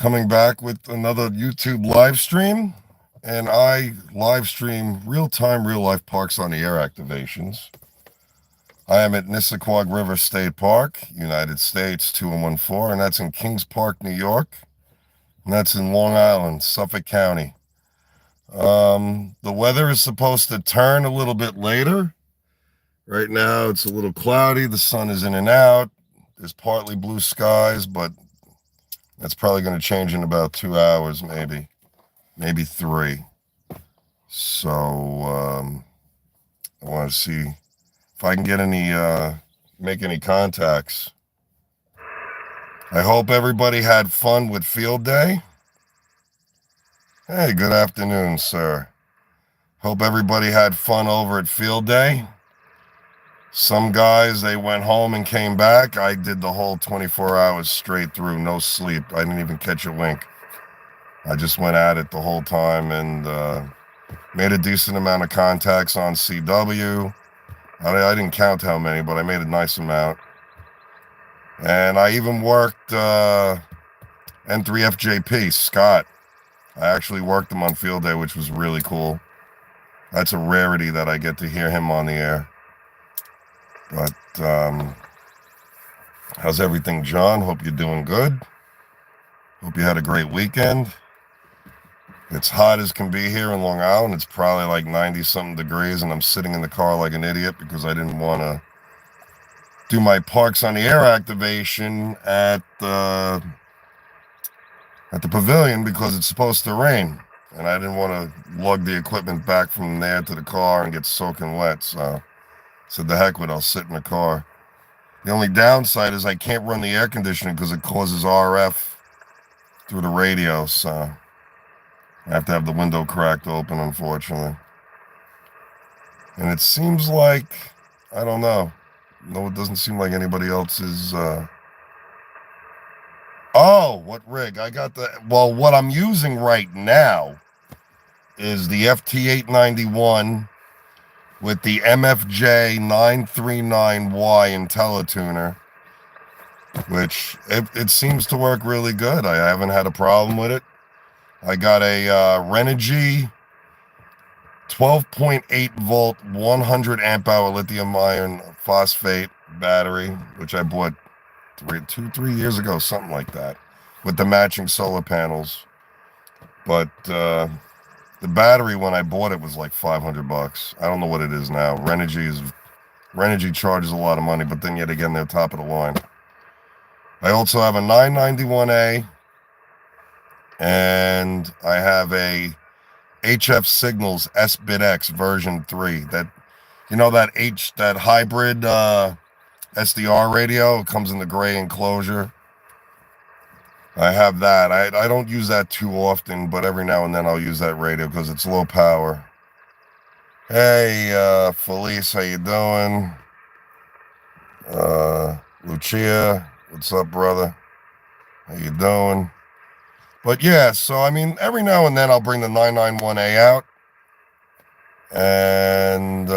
Coming back with another YouTube live stream, and I live stream real-time, real-life parks on the air activations. I am at Nissaquag River State Park, United States, 2114, and that's in Kings Park, New York, and that's in Long Island, Suffolk County. The weather is supposed to turn a little bit later. Right now, it's a little cloudy. The sun is in and out. There's partly blue skies, but that's probably going to change in about 2 hours, maybe 3. So I want to see if I can get make any contacts. I hope everybody had fun with field day. Hey, good afternoon, sir. Hope everybody had fun over at field day. Some guys, they went home and came back. I did the whole 24 hours straight through, no sleep. I didn't even catch a wink. I just went at it the whole time and made a decent amount of contacts on CW. I didn't count how many, but I made a nice amount. And I even worked N2AKJ, Scott. I actually worked him on field day, which was really cool. That's a rarity that I get to hear him on the air. But how's everything, John? Hope you're doing good. Hope you had a great weekend. It's hot as can be here in Long Island. It's probably like 90-something degrees, and I'm sitting in the car like an idiot because I didn't want to do my parks on the air activation at the pavilion because it's supposed to rain, and I didn't want to lug the equipment back from there to the car and get soaking wet. So I said, the heck with it, I'll sit in the car. The only downside is I can't run the air conditioning because it causes RF through the radio, so I have to have the window cracked open, unfortunately. And it seems like, I don't know. No, it doesn't seem like anybody else is... Oh, what rig? I got the... Well, what I'm using right now is the FT891 with the MFJ 939Y IntelliTuner, which it seems to work really good. I haven't had a problem with it. I got a Renogy 12.8 volt 100 amp hour lithium iron phosphate battery, which I bought 3 years ago, something like that, with the matching solar panels. But the battery when I bought it was like $500. I don't know what it is now. Renogy charges a lot of money, but then yet again they're top of the line. I also have a 991A, and I have a HF Signals S-Bit-X version 3. That, you know, that hybrid SDR radio. It comes in the gray enclosure. I have that. I don't use that too often, but every now and then I'll use that radio because it's low power. Hey, Felice, how you doing? Lucia, what's up, brother? How you doing? But yeah, so I mean, every now and then I'll bring the 991A out and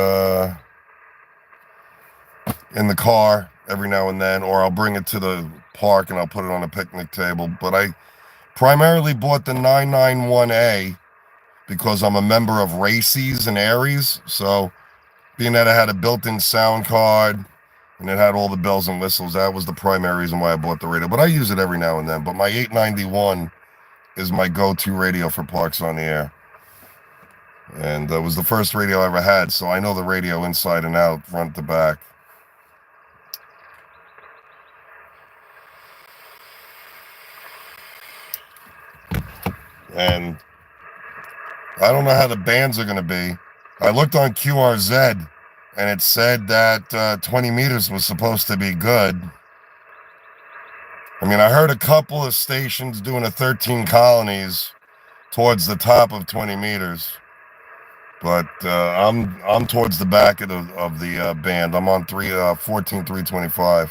in the car every now and then, or I'll bring it to the park and I'll put it on a picnic table. But I primarily bought the 991A because I'm a member of Racy's and Aries. So being that I had a built-in sound card and it had all the bells and whistles, that was the primary reason why I bought the radio. But I use it every now and then. But my 891 is my go-to radio for parks on the air. And that was the first radio I ever had, so I know the radio inside and out, front to back. And I don't know how the bands are going to be. I looked on QRZ, and it said that 20 meters was supposed to be good. I mean, I heard a couple of stations doing a 13 colonies towards the top of 20 meters. But I'm towards the back of the band. I'm on 14.325.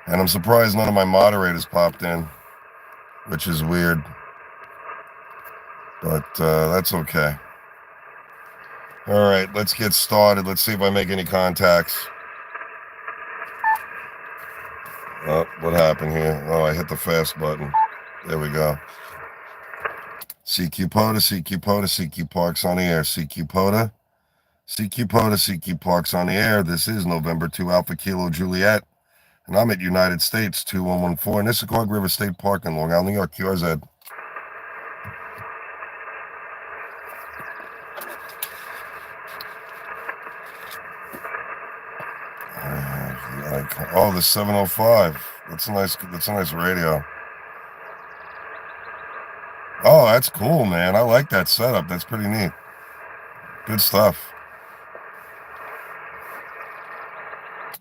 And I'm surprised none of my moderators popped in, which is weird. But that's okay. All right, let's get started. Let's see if I make any contacts. Oh, what happened here? Oh, I hit the fast button. There we go. CQ Pota, CQ Pota, CQ Parks on the air. CQ Pota, CQ Pota, CQ Parks on the air. This is November 2 Alpha Kilo Juliet, and I'm at United States 2114 Nisququag River State Park in Long Island, New York. QRZ. Oh, the 705. That's a nice radio. Oh, that's cool, man. I like that setup. That's pretty neat. Good stuff.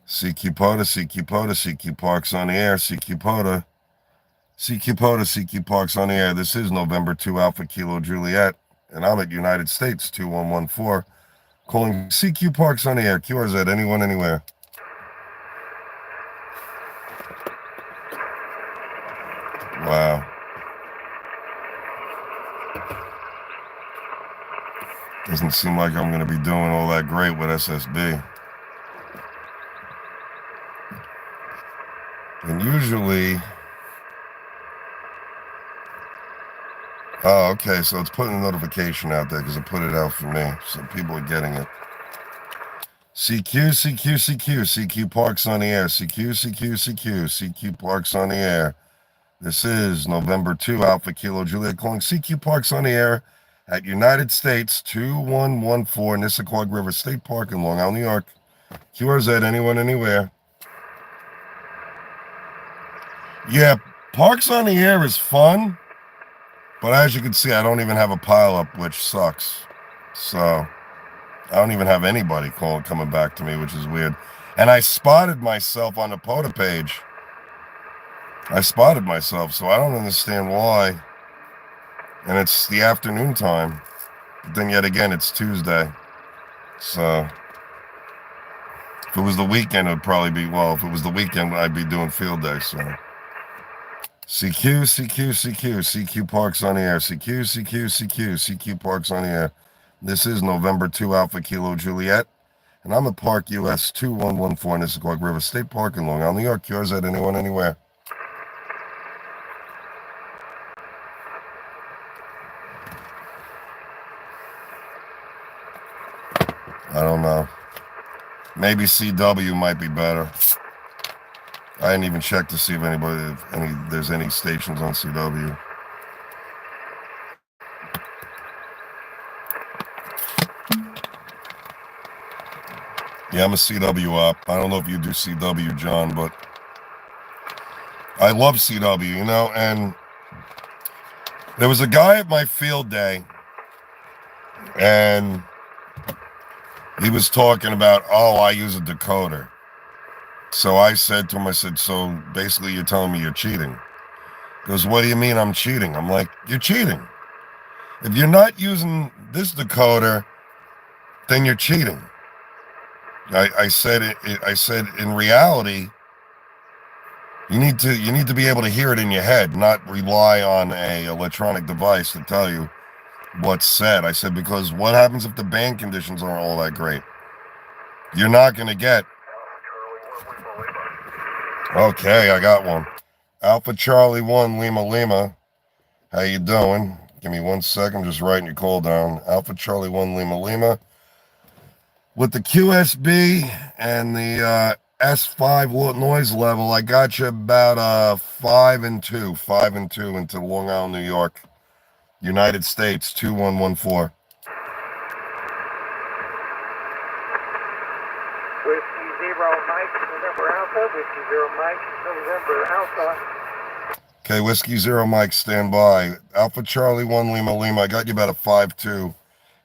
CQ Pota, CQ Pota, CQ Parks on the air. CQ Pota, CQ Pota, CQ Parks on the air. This is November 2 Alpha Kilo Juliet, and I'm at United States 2114, calling CQ Parks on the air. QRZ, anyone, anywhere. Wow. Doesn't seem like I'm going to be doing all that great with SSB. And usually... Oh, okay, so it's putting a notification out there because it put it out for me, so people are getting it. CQ, CQ, CQ, CQ Parks on the air. CQ, CQ, CQ, CQ Parks on the air. This is November 2 Alpha Kilo Juliet, calling CQ Parks on the air at United States 2114 Nisququag River State Park in Long Island, New York. QRZ, anyone, anywhere. Yeah, Parks on the air is fun, but as you can see, I don't even have a pile-up, which sucks. So I don't even have anybody coming back to me, which is weird. And I spotted myself on the POTA page. I spotted myself, so I don't understand why. And it's the afternoon time. But then yet again, it's Tuesday. So if it was the weekend, it would probably be, well, if it was the weekend, I'd be doing field day. So CQ, CQ, CQ, CQ Parks on the air. CQ, CQ, CQ, CQ Parks on the air. This is November 2 Alpha Kilo Juliet. And I'm at Park US 2114 Nisququag River State Park in Long Island, New York. QRZ, anyone, anywhere. I don't know. Maybe CW might be better. I didn't even check to see if there's any stations on CW. Yeah, I'm a CW up. I don't know if you do CW, John, but I love CW, you know, and there was a guy at my field day, and he was talking about, oh, I use a decoder. So I said to him, I said, so basically you're telling me you're cheating. He goes, what do you mean I'm cheating? I'm like, you're cheating. If you're not using this decoder, then you're cheating. I said in reality, you need to be able to hear it in your head, not rely on a electronic device to tell you what's said. I said, because what happens if the band conditions aren't all that great? You're not going to get. Okay, I got one. Alpha Charlie 1 Lima Lima. How you doing? Give me 1 second. Just writing your call down. Alpha Charlie 1 Lima Lima. With the QSB and the S5 noise level, I got you about 5 and 2 into Long Island, New York, United States 2114. Whiskey 0 Mike, November Alpha. Whiskey 0 Mike, November Alpha. Okay, Whiskey 0 Mike, stand by. Alpha Charlie 1 Lima Lima. I got you about a 5-2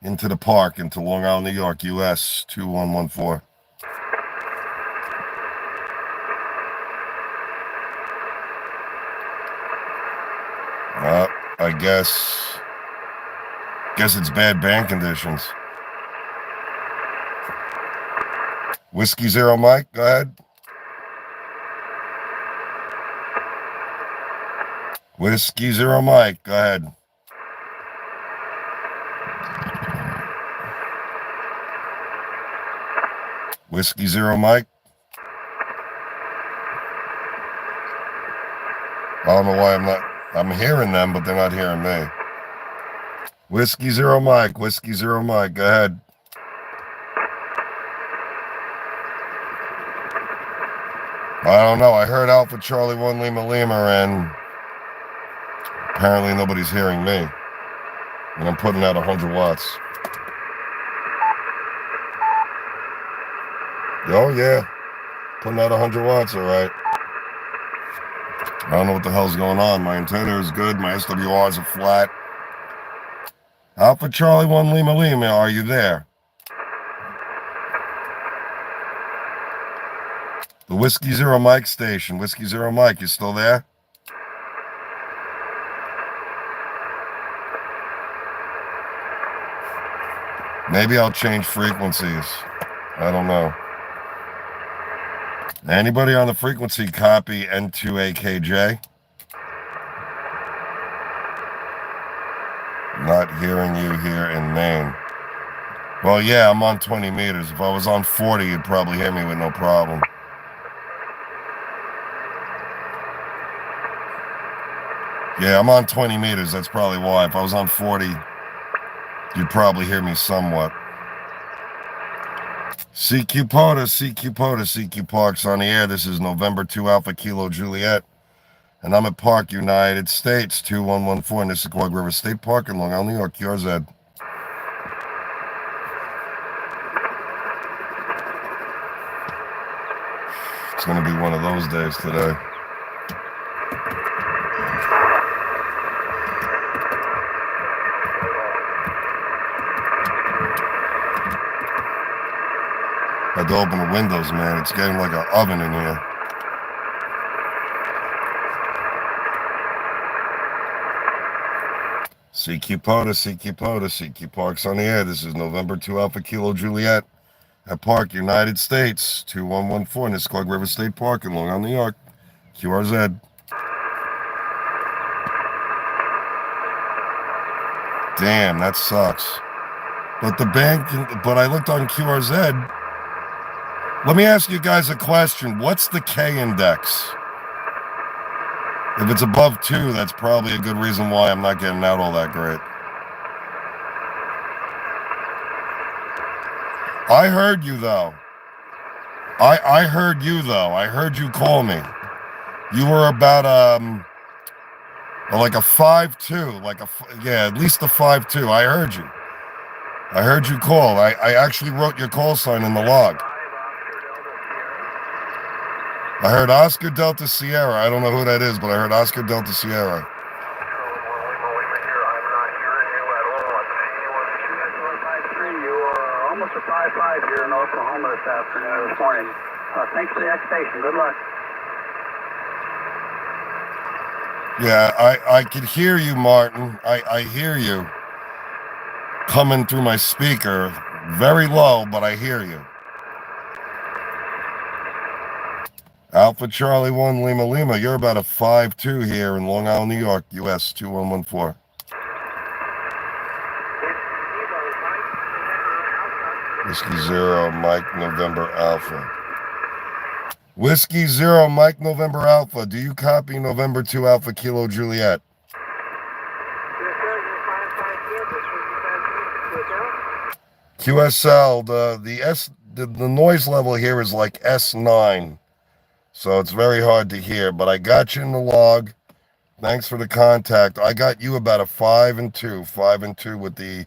into the park, into Long Island, New York, US 2114. I guess it's bad band conditions. Whiskey 0 Mike, go ahead. Whiskey 0 Mike, go ahead. Whiskey 0 Mike. I don't know why I'm not. I'm hearing them, but they're not hearing me. Whiskey Zero Mike, Whiskey Zero Mike, go ahead. I don't know. I heard Alpha Charlie 1 Lima Lima, and apparently nobody's hearing me. And I'm putting out 100 watts. Oh, yeah. Putting out 100 watts, all right. I don't know what the hell's going on. My antenna is good. My SWRs are flat. Alpha Charlie 1 Lima Lima, are you there? The Whiskey Zero Mike station. Whiskey Zero Mike, you still there? Maybe I'll change frequencies. I don't know. Anybody on the frequency copy N2AKJ? Not hearing you here in Maine. Well, yeah, I'm on 20 meters. If I was on 40, you'd probably hear me with no problem. Yeah, I'm on 20 meters. That's probably why. If I was on 40, you'd probably hear me somewhat. CQ POTA, CQ POTA, CQ Parks on the air. This is November 2 Alpha Kilo Juliet. And I'm at Park, United States, 2114, Nisququag River State Park in Long Island, New York, QRZ. It's going to be one of those days today. Had to open the windows, man. It's getting like an oven in here. CQ POTA, CQ POTA, CQ Parks on the air. This is November 2 Alpha Kilo Juliet at Park, United States, 2114, Nisququag River State Park in Long Island, New York, QRZ. Damn, that sucks. But the bank, but I looked on QRZ. Let me ask you guys a question. What's the K index? If it's above 2, that's probably a good reason why I'm not getting out all that great. I heard you, though. I heard you, though. I heard you call me. You were about, like a 5'2", yeah, at least a 5'2". I heard you. I heard you call. I actually wrote your call sign in the log. I heard Oscar Delta Sierra. I don't know who that is, but I heard Oscar Delta Sierra. You are almost a 5-5 here in Oklahoma this morning. Thanks for the expectation. Good luck. Yeah, I could hear you, Martin. I hear you coming through my speaker. Very low, but I hear you. Alpha Charlie 1 Lima Lima, you're about a 5'2" here in Long Island, New York, US 2114. Whiskey Zero Mike November Alpha. Whiskey Zero Mike November Alpha, do you copy November 2 Alpha Kilo Juliet? QSL, the noise level here is like S9. So it's very hard to hear, but I got you in the log. Thanks for the contact. I got you about a 5 and 2 with the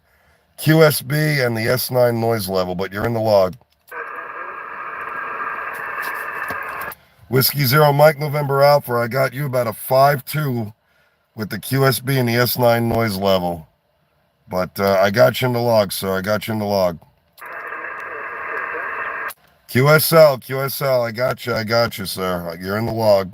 QSB and the S9 noise level, but you're in the log. Whiskey Zero Mike November Alpha, I got you about a 5'2" with the QSB and the S9 noise level. But I got you in the log, sir. I got you in the log. QSL, I got you, sir. You're in the log.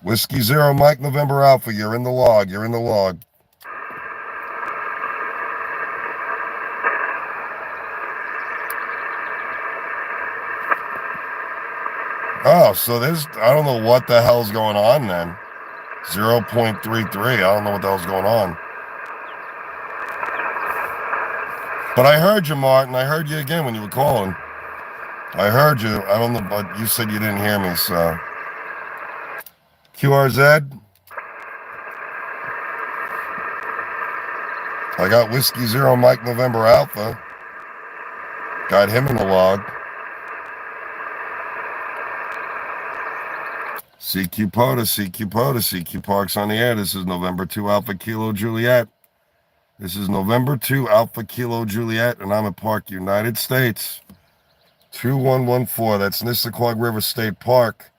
Whiskey Zero Mike November Alpha, you're in the log, you're in the log. Oh, so I don't know what the hell's going on then. 0.33, I don't know what the hell's going on. But I heard you, Martin. I heard you again when you were calling. I heard you. I don't know, but you said you didn't hear me, so. QRZ. I got Whiskey Zero Mike November Alpha. Got him in the log. CQ POTA, CQ POTA, CQ Parks on the air. This is November 2 Alpha Kilo Juliet. This is November 2 Alpha Kilo Juliet, and I'm at Park United States. 2114. That's Nissaquag River State Park.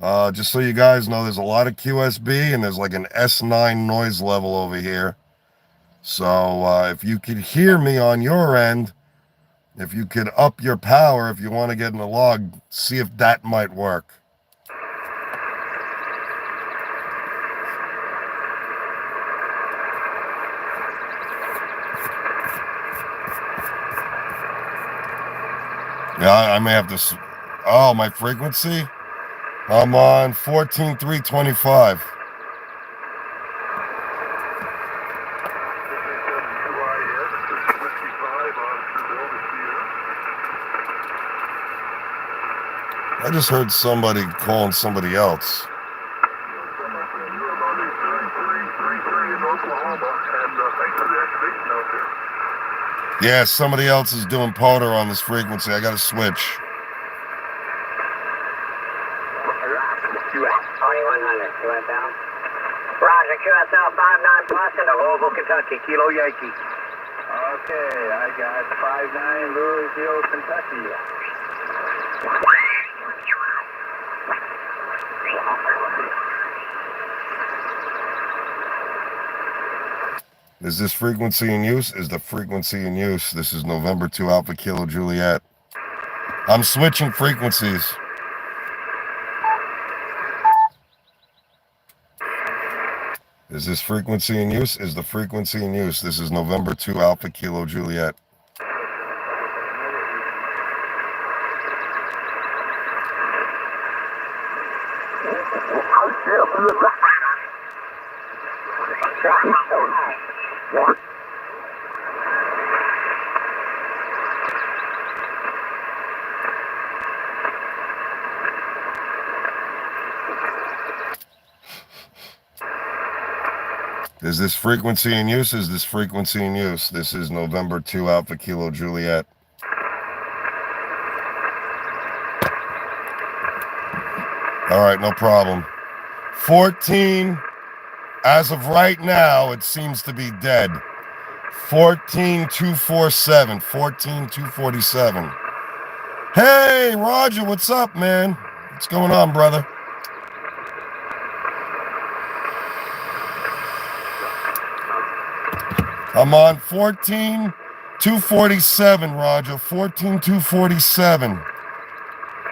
Just so you guys know, there's a lot of QSB, and there's like an S9 noise level over here. So if you could hear me on your end, if you could up your power, if you want to get in the log, see if that might work. Yeah, I may have to. Oh, my frequency? I'm on 14325. I just heard somebody calling somebody else. Yeah, somebody else is doing POTA on this frequency. I got to switch. US-2100, QSL. Roger, QSL 59 plus into Louisville, Kentucky, Kilo Yankee. Okay, I got 59 Louisville, Kentucky. Is this frequency in use? Is the frequency in use? This is November 2 Alpha Kilo Juliet. I'm switching frequencies. Is this frequency in use? Is the frequency in use? This is November 2 Alpha Kilo Juliet. Is this frequency in use? Is this frequency in use? This is November 2 Alpha Kilo Juliet. All right, no problem. 14, as of right now, it seems to be dead. 14247, 14247. Hey, Roger, what's up, man? What's going on, brother? I'm on 14247, Roger, 14247.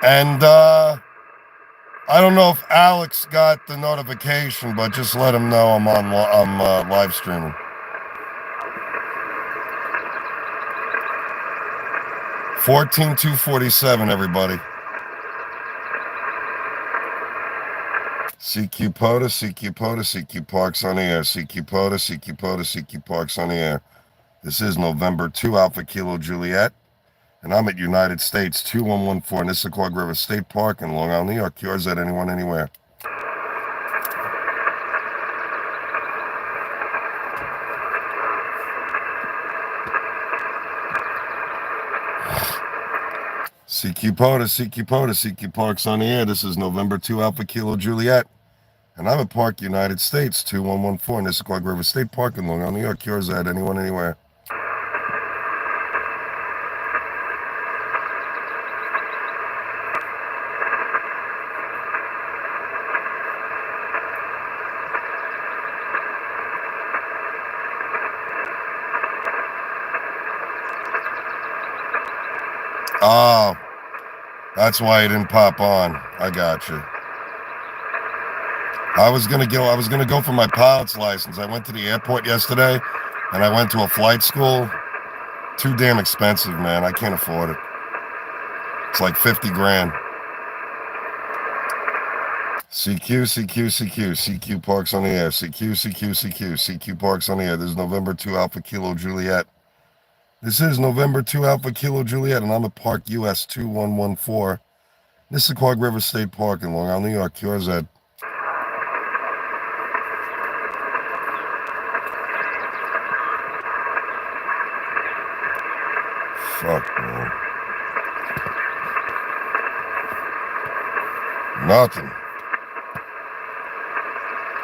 And I don't know if Alex got the notification, but just let him know I'm live streaming. $14,247, everybody. CQ POTA, CQ POTA, CQ Parks on the air. CQ POTA, CQ POTA, CQ Parks on the air. This is November 2 Alpha Kilo Juliet, and I'm at United States 2114 Nissaquag River State Park in Long Island, New York. QRZ, anyone, anywhere. CQ POTA, CQ POTA, CQ Parks on the air. This is November 2 Alpha Kilo Juliet, and I'm at Park United States 2114 Nissaquag River State Park in Long Island, New York. QRZ, anyone, anywhere. Oh, that's why it didn't pop on. I got you. I was gonna go for my pilot's license. I went to the airport yesterday, and I went to a flight school. Too damn expensive, man. I can't afford it. It's like 50 grand. CQ, CQ, CQ, CQ Parks on the air. CQ, CQ, CQ, CQ Parks on the air. This is November 2 Alpha Kilo Juliet. This is November 2 Alpha Kilo Juliet, and I'm at Park US-2114, Nissaquag River State Park in Long Island, New York. QRZ. Fuck, man. Nothing.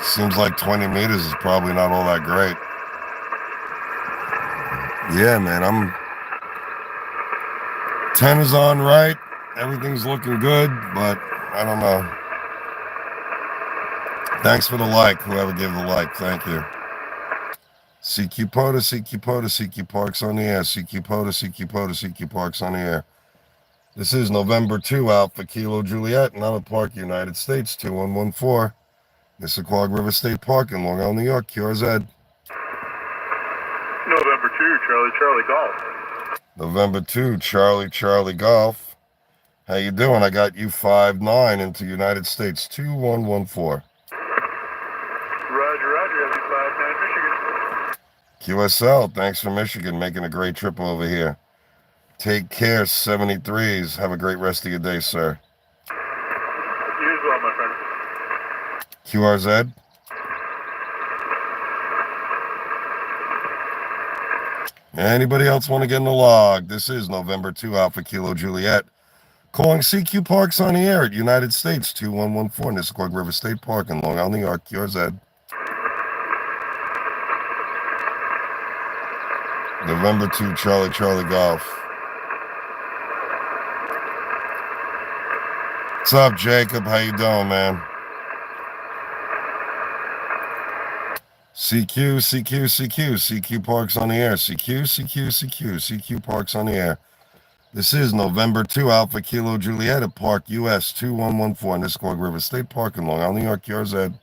Seems like 20 meters is probably not all that great. Yeah, man, 10 is on right. Everything's looking good, but I don't know. Thanks for the like, whoever gave the like. Thank you. CQ Pota, CQ Pota, CQ Parks on the air. CQ Pota, CQ Pota, CQ Parks on the air. This is November 2 Alpha Kilo Juliet, and I'm at Park, United States, 2114. Nissaquag River State Park in Long Island, New York, QRZ. November 2, Charlie Golf. November 2, Charlie Golf. How you doing? I got you 5-9 into United States, 2114. Roger, LV59 Michigan. QSL, thanks for Michigan, making a great trip over here. Take care, 73s. Have a great rest of your day, sir. You as well, my friend. QRZ. Anybody else want to get in the log? This is November 2 Alpha Kilo Juliet. Calling CQ Parks on the air at United States, 2114, Nissaquag River State Park in Long Island, New York, QRZ. November 2, Charlie Golf. What's up, Jacob? How you doing, man? CQ Parks on the air. CQ Parks on the air. This is November 2 Alpha Kilo Juliet at Park US 2114, Nissaquag River State Park in Long Island, New York, QRZ.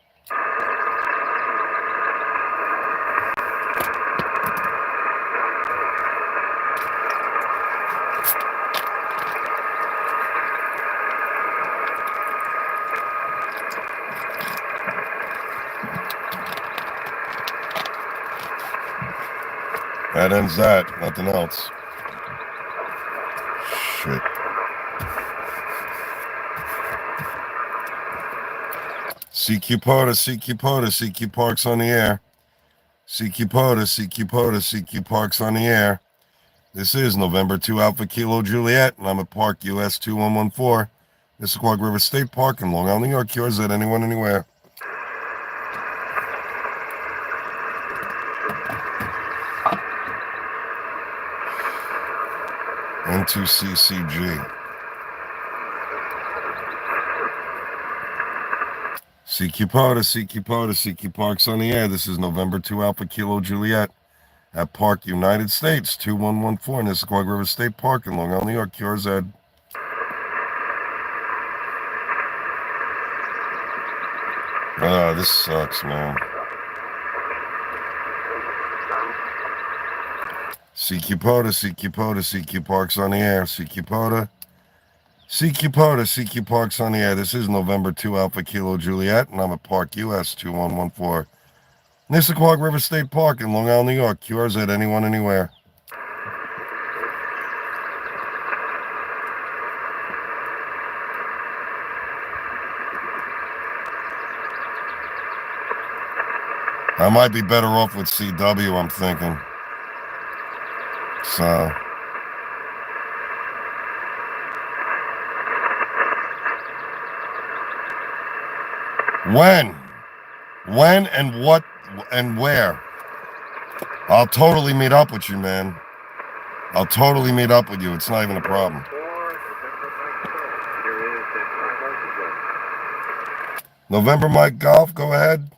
That ends that. Nothing else. Shit. CQ Pota, CQ Parks on the air. CQ Pota, CQ Parks on the air. This is November 2 Alpha Kilo Juliet, and I'm at Park US 2114, Nissaquag River State Park in Long Island, New York, QRZ. Anyone, anywhere. N2AKJ. CQ Pota, CQ Parks on the air. This is November 2 Alpha Kilo Juliet at Park, United States, 2114, Nissaquag River State Park in Long Island, New York, QRZ. This sucks, man. CQ Pota, CQ Parks on the air. CQ Pota, CQ Parks on the air. This is November 2 Alpha Kilo Juliet, and I'm at Park US 2114, Nissaquag River State Park in Long Island, New York, QRZ. Anyone, anywhere. I might be better off with CW, I'm thinking. So, when and what and where? I'll totally meet up with you, man. I'll totally meet up with you. It's not even a problem. November Mike Golf, go ahead.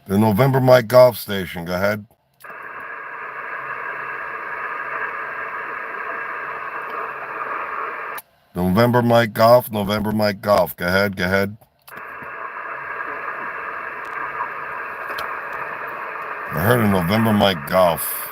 The November Mike Golf Station, go ahead. November Mike Golf, go ahead. I heard of November Mike Golf.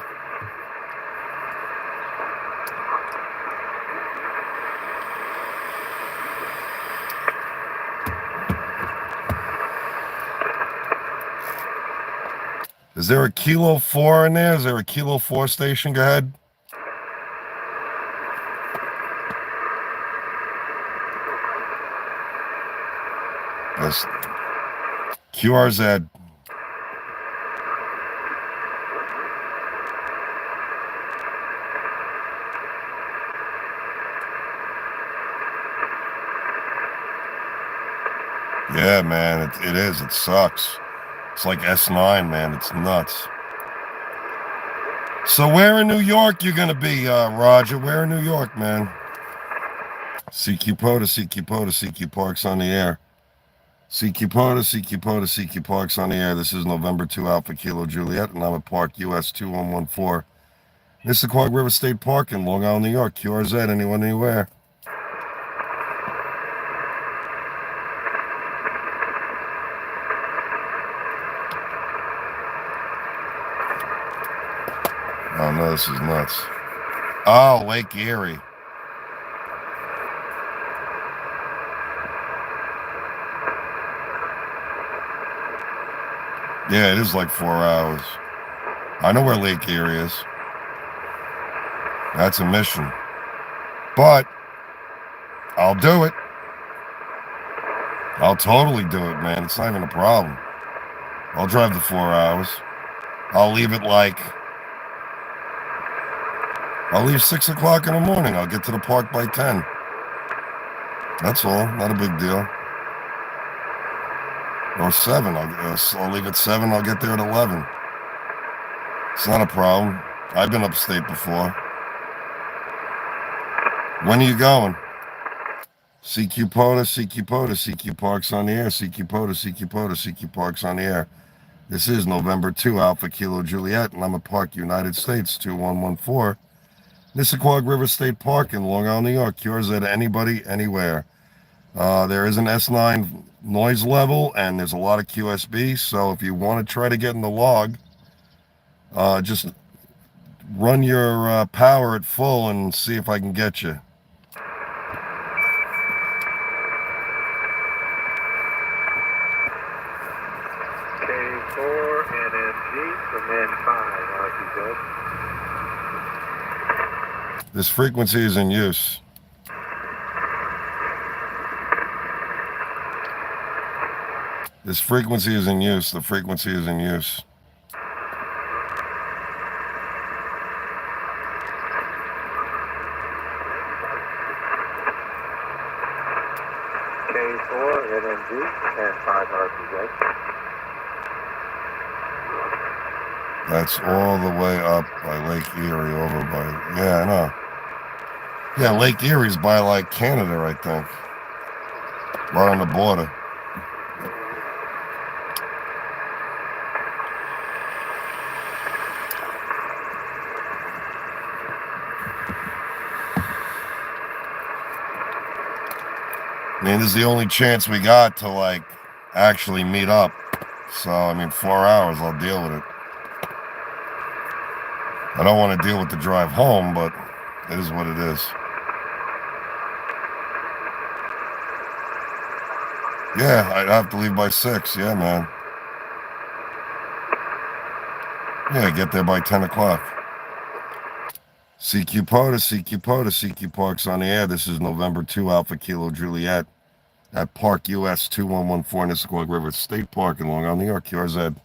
Is there a Kilo 4 in there? Is there a Kilo 4 station? Go ahead. Yes. QRZ. Yeah, man, it is. It sucks. It's like S9, man. It's nuts. So where in New York you gonna be, Roger? Where in New York, man? CQ Pota, CQ Pota, CQ Parks on the air. CQ Pota, CQ Pota, CQ Parks on the air. This is November 2 Alpha Kilo Juliet, and I'm at Park US-2114. Nissaquag River State Park in Long Island, New York. QRZ, anyone, anywhere. Oh, no, this is nuts. Oh, Lake Erie. Yeah, it is like 4 hours. I know where Lake Erie is. That's a mission. But I'll do it. I'll totally do it, man. It's not even a problem. I'll drive the 4 hours. I'll leave it like... I'll leave 6 o'clock in the morning. I'll get to the park by 10. That's all. Not a big deal. Or 7. I'll leave at 7. I'll get there at 11. It's not a problem. I've been upstate before. When are you going? CQ Pota, CQ Pota, CQ Parks on the air. CQ Pota, CQ Pota, CQ Parks on the air. This is November 2 Alpha Kilo Juliet, and I'm at Park United States 2114. Nissaquag River State Park in Long Island, New York. QRZ to anybody, anywhere. There is an S9 noise level, and there's a lot of QSB, so if you want to try to get in the log, just run your power at full and see if I can get you. K4 NMG from N5, RTZ. This frequency is in use. This frequency is in use. The frequency is in use. K4 NMG and 5 RTZ. That's all the way up by Lake Erie, over by... Yeah, I know. Yeah, Lake Erie's by, like, Canada, I think. Right on the border. I mean, this is the only chance we got to, like, actually meet up. So, I mean, 4 hours, I'll deal with it. I don't want to deal with the drive home, but it is what it is. Yeah, I'd have to leave by 6. Yeah, man. Yeah, get there by 10 o'clock. CQ Pota, CQ Pota, CQ Parks on the air. This is November 2 Alpha Kilo Juliet at Park US-2114 Nissaquag River State Park in Long Island, New York. QRZ.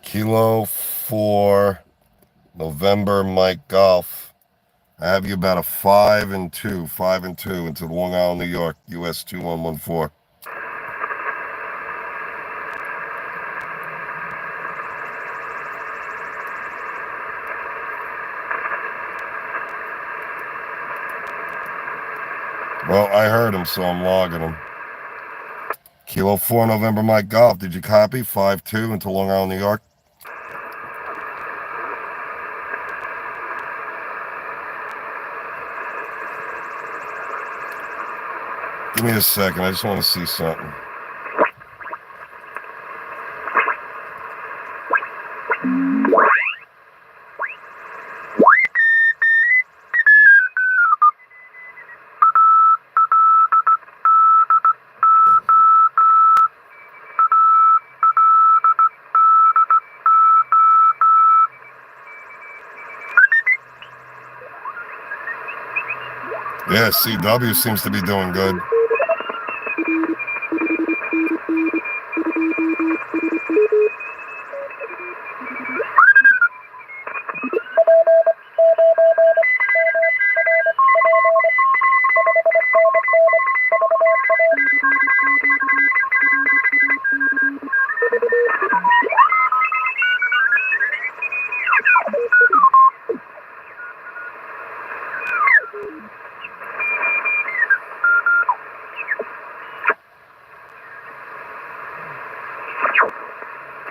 Kilo 4 November Mike Golf. I have you about a 5 and 2 into Long Island, New York, US-2114. Well, I heard him, so I'm logging him. Kilo 4 November Mike Golf. Did you copy? 5-2 into Long Island, New York. Give me a second. I just want to see something. Yeah, CW seems to be doing good.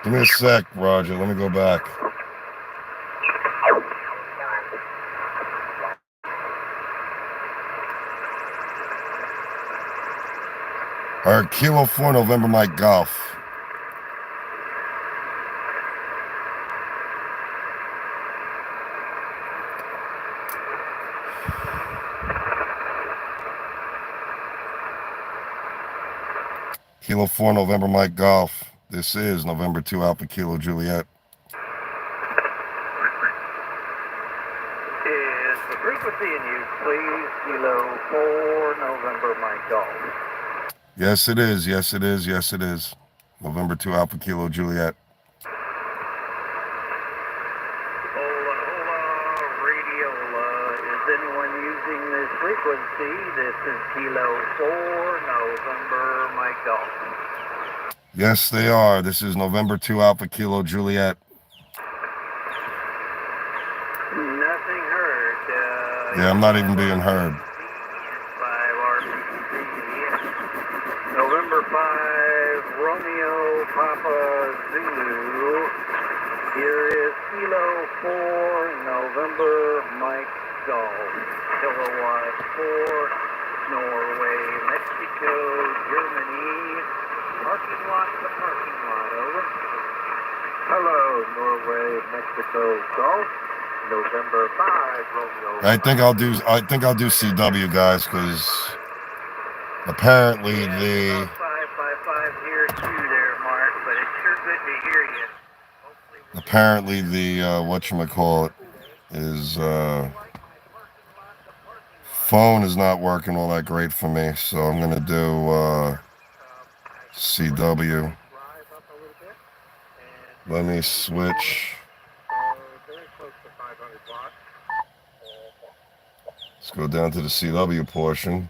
Give me a sec, Roger. Let me go back. All right, Kilo 4 November Mike Golf. Kilo 4 November Mike Golf. This is November 2 Alpha Kilo Juliet. Is the frequency in use, please? Kilo 4 November Mike Golf. Yes, it is. Yes, it is. Yes, it is. November 2 Alpha Kilo Juliet. Radio, is anyone using this frequency? This is Kilo 4 November Mike Golf. Yes, they are. This is November 2 Alpha Kilo Juliet. Nothing heard. Yeah, I'm not even being heard. 5 RPC. November 5 Romeo Papa Zulu. Here is Kilo 4 November Mike Golf. Kilowatt 4 Norway, Mexico, Germany. Parking lot to parking lot, over. Hello, Norway, Mexico, Golf. November 5, Romeo. I think I'll do CW, guys, because apparently the 555 here too there, Mark, but it's sure good to hear you. apparently the whatchamacallit is phone is not working all that great for me, so I'm gonna do CW. Let me switch. Let's go down to the CW portion.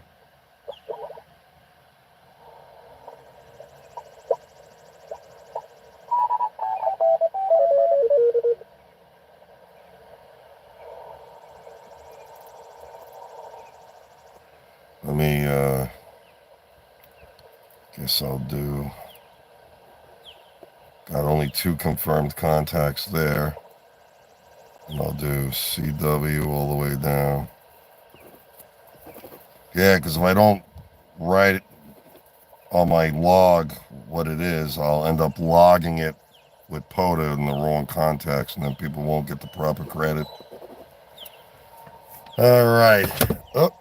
Let me, guess I'll do, got only 2 confirmed contacts there. And I'll do CW all the way down. Yeah, because if I don't write on my log what it is, I'll end up logging it with pota in the wrong contacts, and then people won't get the proper credit. All right. Oh.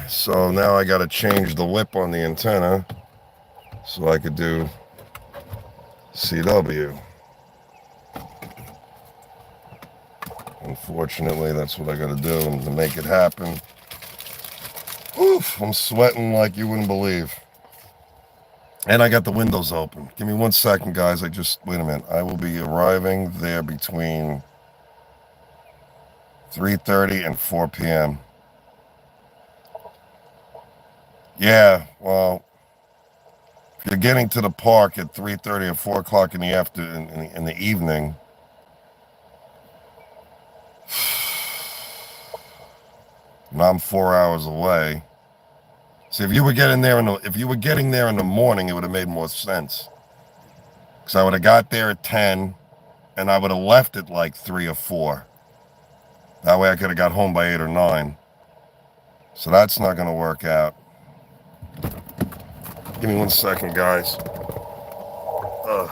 So now I got to change the whip on the antenna so I could do CW. Unfortunately, that's what I got to do, and to make it happen. Oof, I'm sweating like you wouldn't believe. And I got the windows open. Give me 1 second, guys. Wait a minute. I will be arriving there between 3:30 and 4 p.m. Yeah, well, if you're getting to the park at 3:30 or 4 o'clock in the afternoon, in the evening, and I'm 4 hours away. See, if you were getting there in the morning, it would have made more sense. Because I would have got there at 10, and I would have left at like 3 or 4. That way I could have got home by 8 or 9. So that's not going to work out. Give me 1 second, guys. Ugh.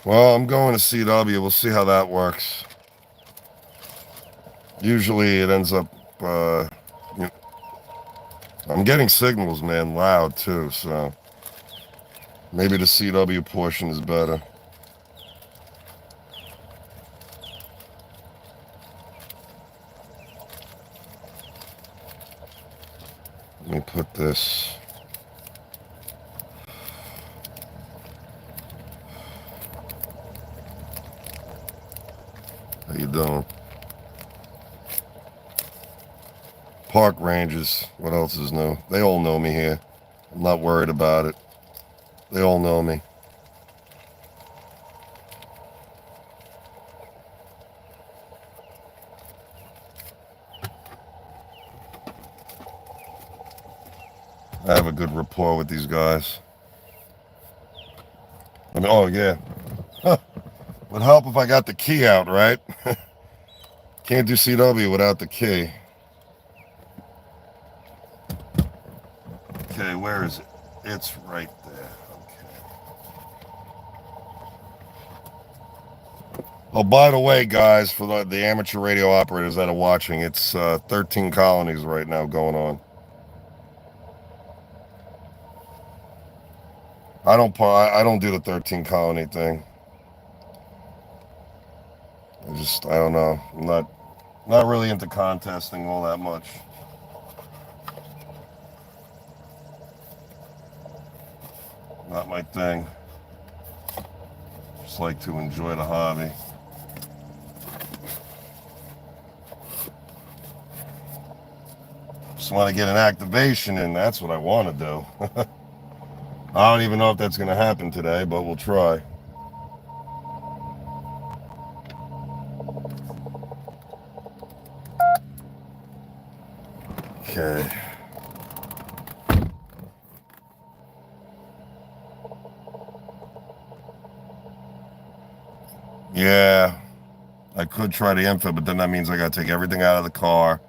Well, I'm going to CW. We'll see how that works. Usually it ends up, I'm getting signals, man, loud too, so maybe the CW portion is better. Let me put this. Park rangers. What else is new? They all know me here. I'm not worried about it. They all know me. I have a good rapport with these guys. I mean, oh yeah. Would help if I got the key out, right? Can't do CW without the key. Okay, where is it? It's right there. Okay. Oh, by the way, guys, for the amateur radio operators that are watching, it's 13 colonies right now going on. I don't do the 13 colony thing. I don't know. I'm not really into contesting all that much. Not my thing. Just like to enjoy the hobby. Just want to get an activation in. That's what I want to do. I don't even know if that's going to happen today, but we'll try. Okay. Yeah, I could try the info, but then that means I got to take everything out of the car,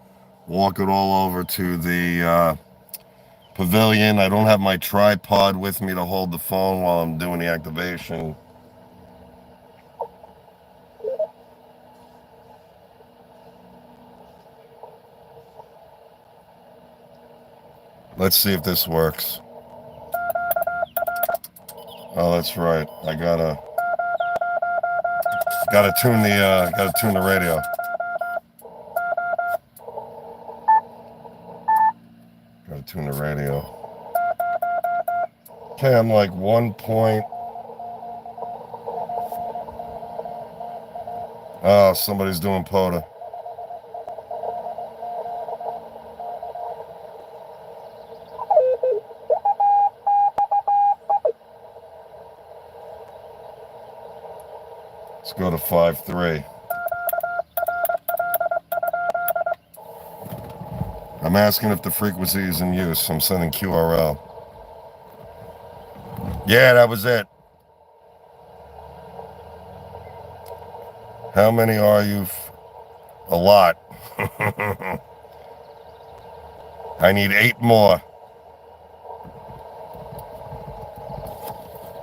walk it all over to the pavilion. I don't have my tripod with me to hold the phone while I'm doing the activation. Let's see if this works. Oh, that's right. I gotta tune the radio. Gotta tune the radio. Okay, I'm like 1 point. Oh, somebody's doing pota. Let's go to 5-3. I'm asking if the frequency is in use. I'm sending QRL. Yeah, that was it. How many are you? A lot. I need 8 more.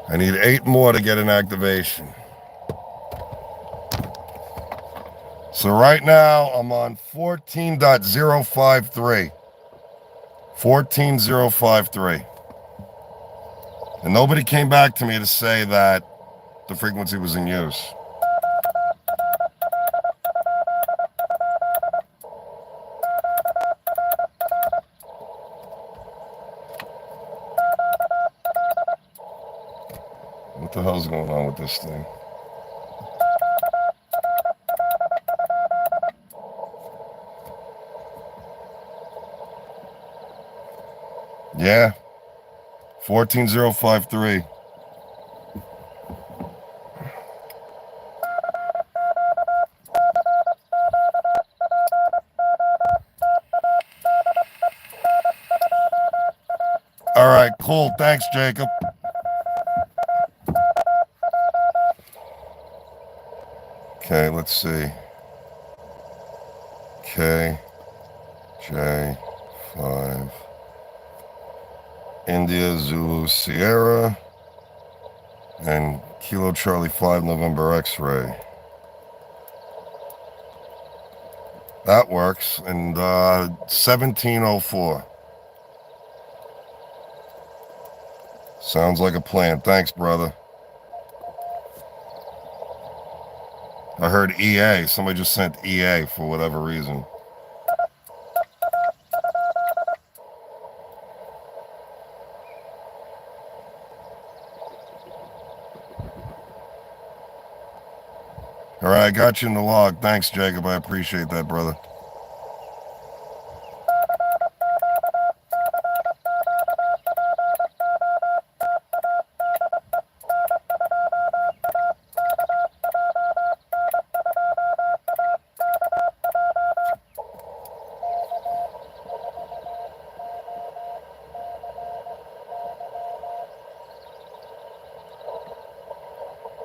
I need 8 more to get an activation. So right now I'm on 14.053. 14.053. And nobody came back to me to say that the frequency was in use. What the hell's going on with this thing? Yeah, 14.053. All right, cool. Thanks, Jacob. Okay, let's see. KJ5. India, Zulu, Sierra, and Kilo Charlie 5, November X-ray. That works. And 1704. Sounds like a plan. Thanks, brother. I heard EA. Somebody just sent EA for whatever reason. All right, I got you in the log. Thanks, Jacob. I appreciate that, brother.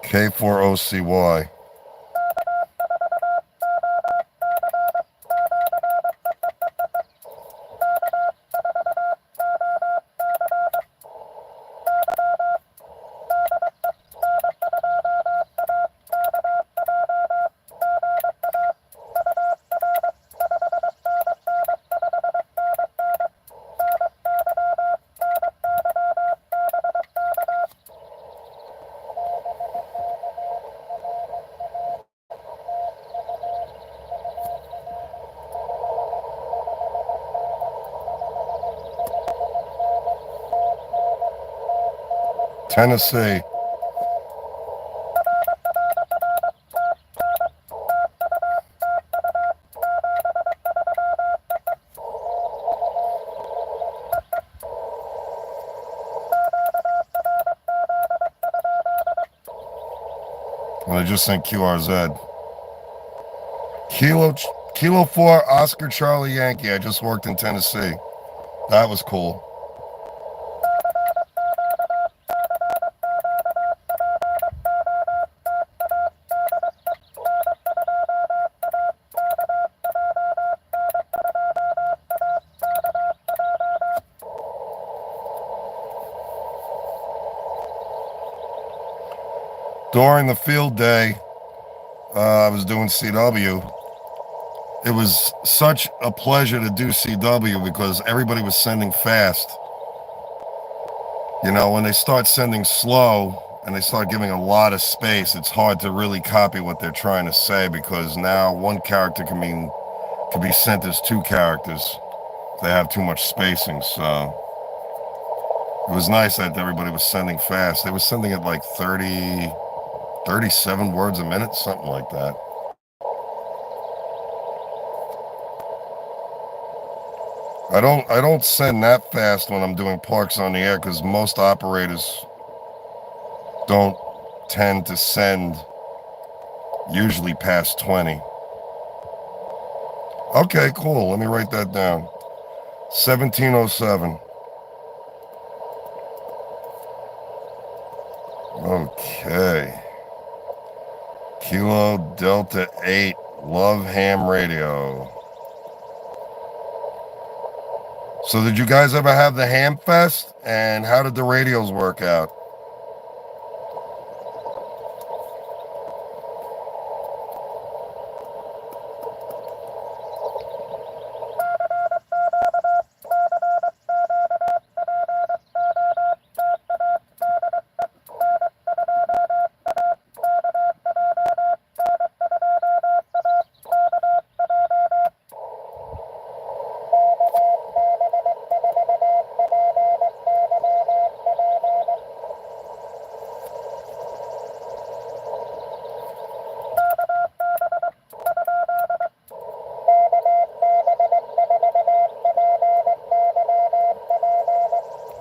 K4OCY. Tennessee. And I just sent QRZ. Kilo 4 Oscar Charlie Yankee. I just worked in Tennessee. That was cool. During the field day, I was doing CW. It was such a pleasure to do CW because everybody was sending fast. You know, when they start sending slow and they start giving a lot of space, it's hard to really copy what they're trying to say because now one character can be sent as two characters if they have too much spacing. So it was nice that everybody was sending fast. They were sending it like 37 words a minute, something like that. I don't send that fast when I'm doing parks on the air because most operators don't tend to send usually past 20. Okay, cool. Let me write that down. 1707. Okay. Kilo Delta 8, Love Ham Radio. So did you guys ever have the Ham Fest? And how did the radios work out?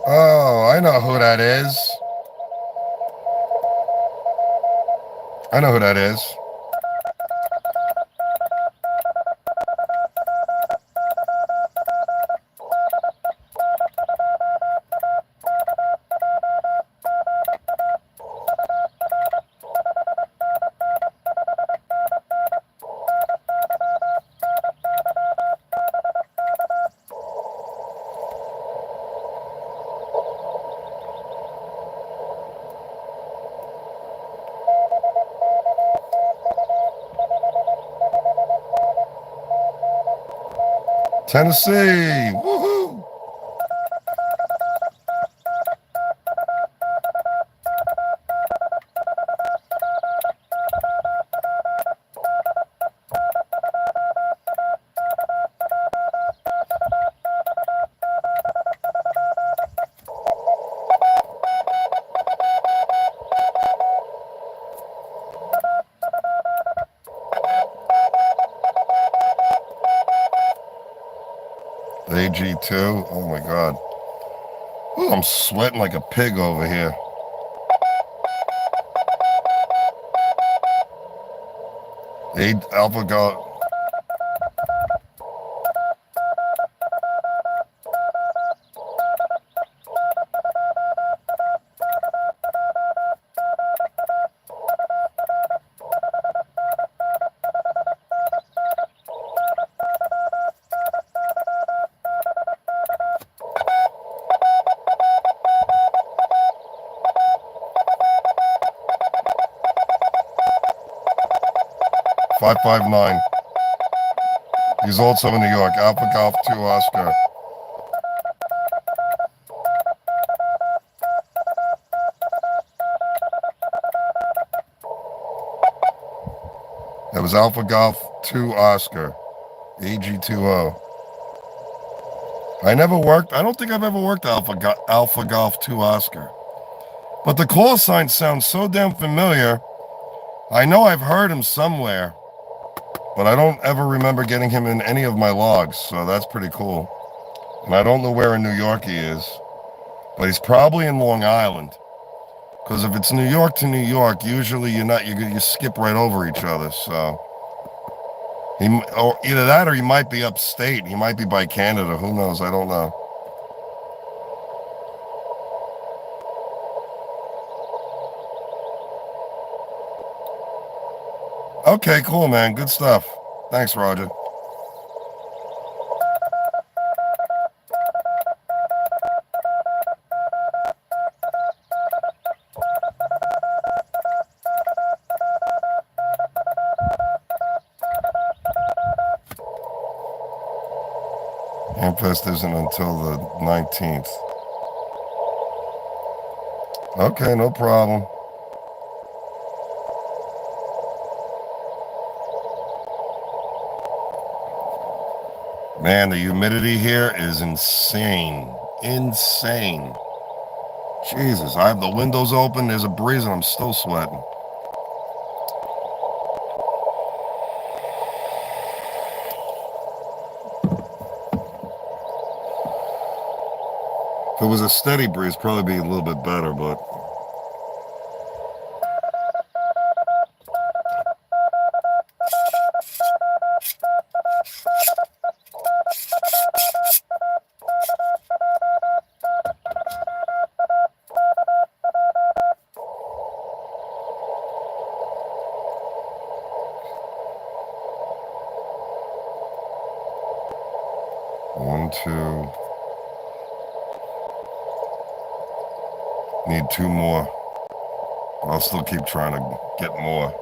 Oh, I know who that is. I know who that is. Tennessee. Woohoo. AG2. Oh my God. Ooh, I'm sweating like a pig over here. Alpha Go. 559. He's also in New York. Alpha Golf 2 Oscar. That was Alpha Golf 2 Oscar. AG20. I don't think I've ever worked Alpha Golf 2 Oscar. But the call sign sounds so damn familiar. I know I've heard him somewhere, but I don't ever remember getting him in any of my logs, so that's pretty cool. And I don't know where in New York he is, but he's probably in Long Island. Because if it's New York to New York, usually you skip right over each other, so. Or either that or he might be upstate. He might be by Canada. Who knows? I don't know. Okay, cool, man. Good stuff. Thanks, Roger. Amfest isn't until the 19th. Okay, no problem. Man, the humidity here is insane. Insane. Jesus, I have the windows open, there's a breeze, and I'm still sweating. If it was a steady breeze, probably be a little bit better, but... One, two. Need two more. I'll still keep trying to get more.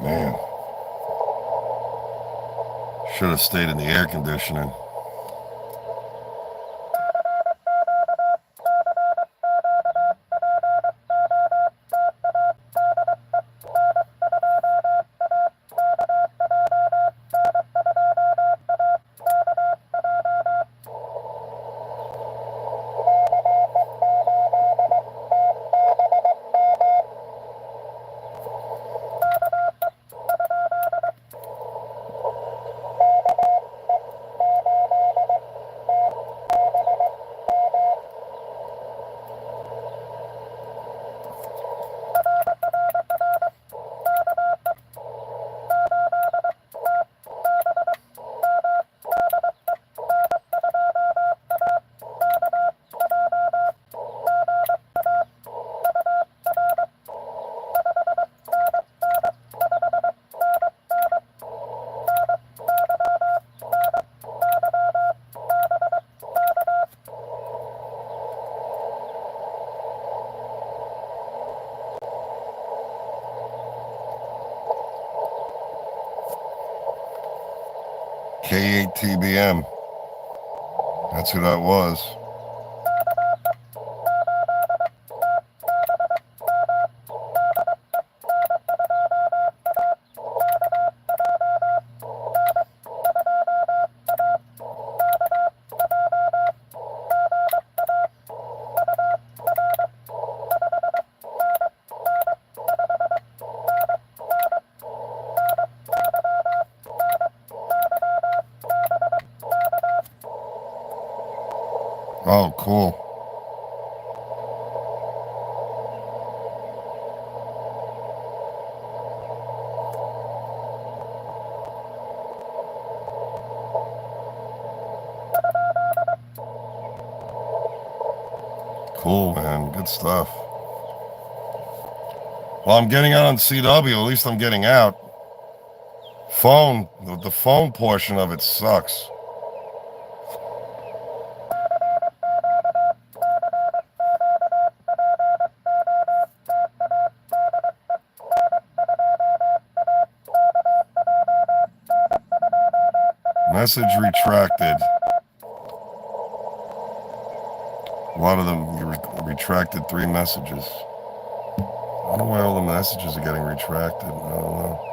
Man. Should have stayed in the air conditioning. K8TBM. That's who that was. Oh, cool. Cool, man. Good stuff. Well, I'm getting out on CW. At least I'm getting out. Phone, the phone portion of it sucks. Message retracted. A lot of them retracted 3 messages. I don't know why all the messages are getting retracted. I don't know.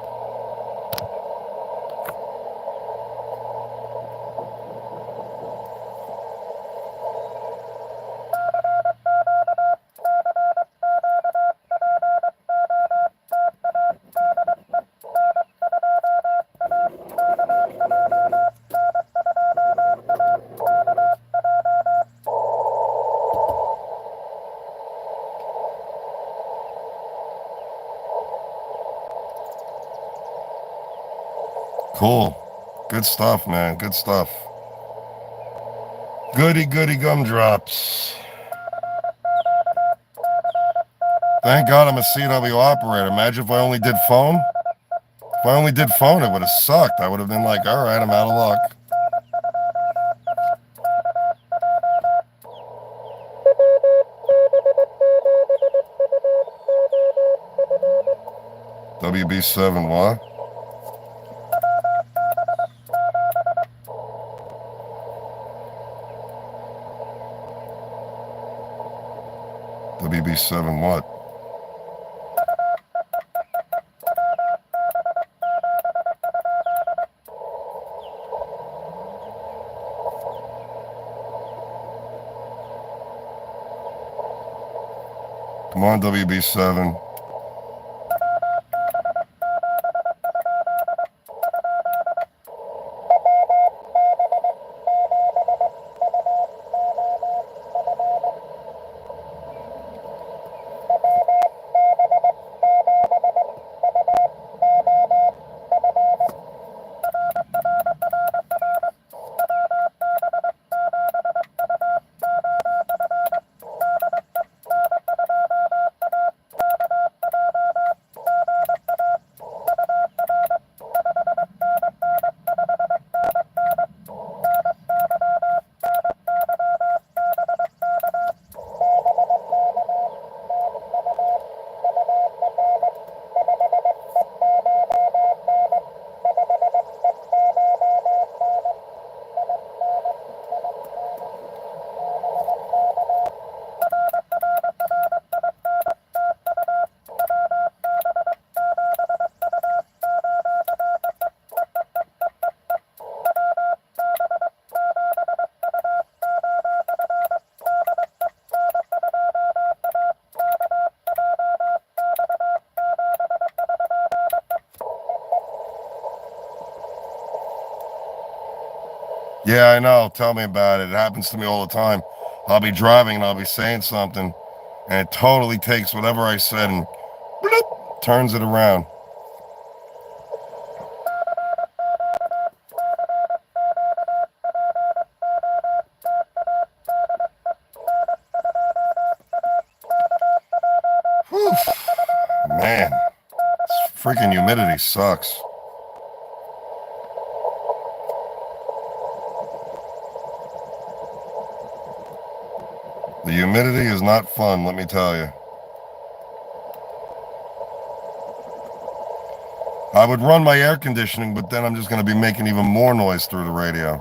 Cool. Good stuff, man. Good stuff. Goody, goody gumdrops. Thank God I'm a CW operator. Imagine if I only did phone. If I only did phone, it would have sucked. I would have been like, all right, I'm out of luck. WB7 what? WB7 what? Come on, WB7. Yeah, I know. Tell me about it. It happens to me all the time. I'll be driving and I'll be saying something, and it totally takes whatever I said and bloop, turns it around. Whew. Man, this freaking humidity sucks. The humidity is not fun, let me tell you. I would run my air conditioning, but then I'm just going to be making even more noise through the radio.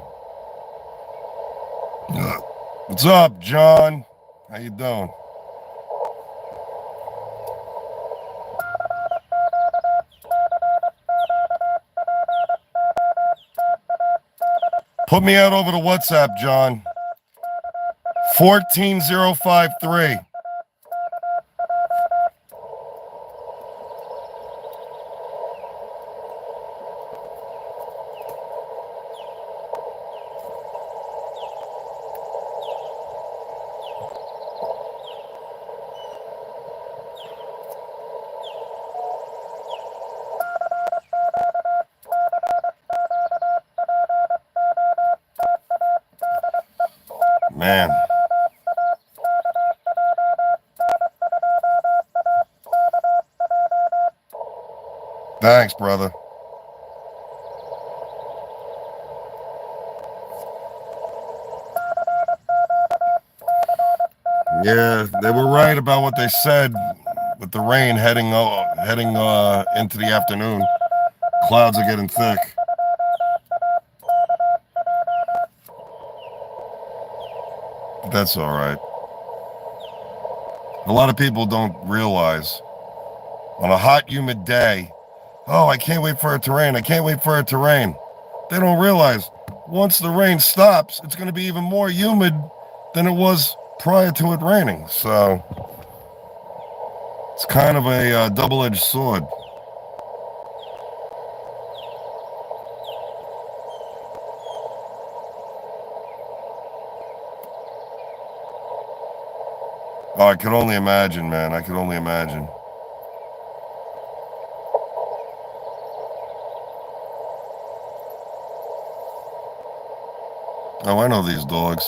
What's up, John? How you doing? Put me out over the WhatsApp, John. 14053. Man. Thanks, brother. Yeah, they were right about what they said with the rain heading into the afternoon. Clouds are getting thick. But that's all right. A lot of people don't realize on a hot, humid day, oh, I can't wait for it to rain. I can't wait for it to rain. They don't realize once the rain stops, it's going to be even more humid than it was prior to it raining. So it's kind of a double-edged sword. Oh, I could only imagine, man. I could only imagine. Oh, I know these dogs.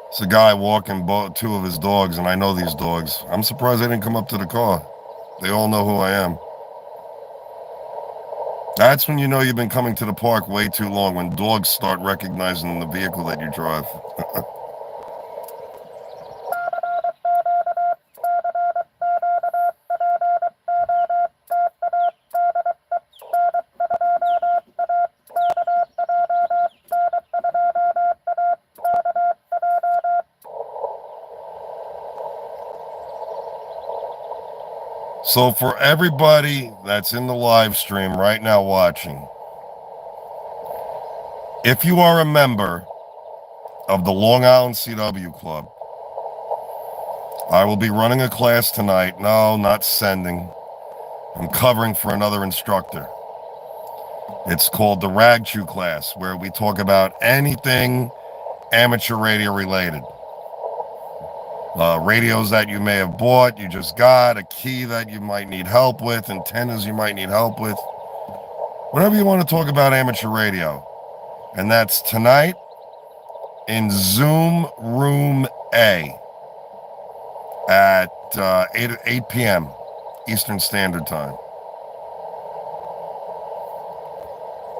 It's a guy walking two of his dogs, and I know these dogs. I'm surprised they didn't come up to the car. They all know who I am. That's when you know you've been coming to the park way too long, when dogs start recognizing the vehicle that you drive. So for everybody that's in the live stream right now watching, if you are a member of the Long Island CW Club, I will be running a class tonight. No, not sending. I'm covering for another instructor. It's called the Rag Chew class, where we talk about anything amateur radio related. Radios that you may have bought, you just got, a key that you might need help with, antennas you might need help with. Whatever you want to talk about amateur radio. And that's tonight in Zoom Room A at 8 p.m. Eastern Standard Time.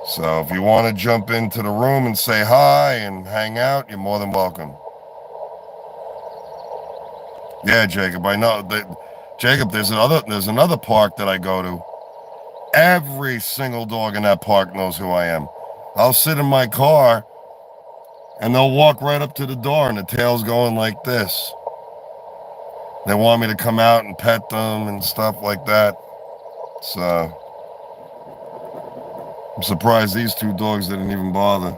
So if you want to jump into the room and say hi and hang out, you're more than welcome. Yeah, Jacob, I know that. Jacob, there's another park that I go to. Every single dog in that park knows who I am. I'll sit in my car and they'll walk right up to the door and the tail's going like this. They want me to come out and pet them and stuff like that. So I'm surprised these two dogs didn't even bother.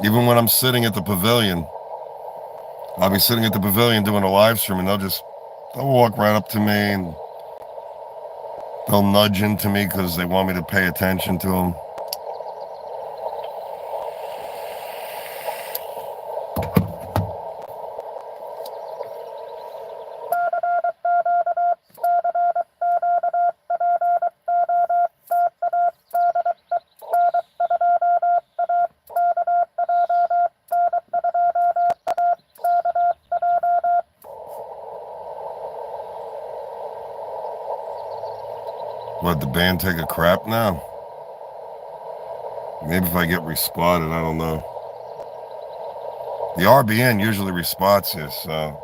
Even when I'm sitting at the pavilion, I'll be sitting at the pavilion doing a live stream and they'll walk right up to me and they'll nudge into me because they want me to pay attention to them. What, the band take a crap now? Maybe if I get respotted, I don't know. The RBN usually respots you, so.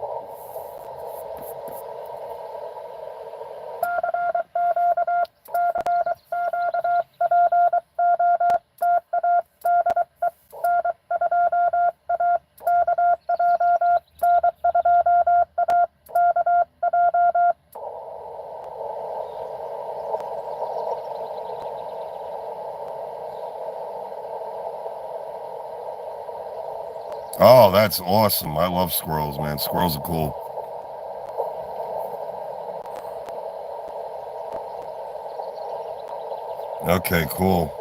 Oh, that's awesome. I love squirrels, man. Squirrels are cool. Okay, cool.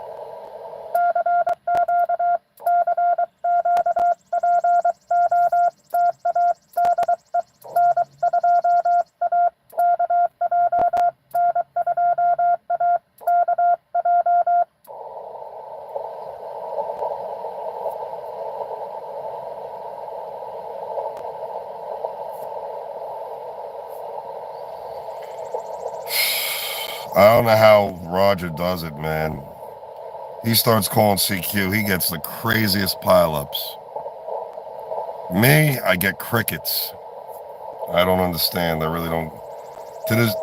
I don't know how Roger does it, man. He starts calling CQ. He gets the craziest pileups. Me, I get crickets. I don't understand. I really don't. To this.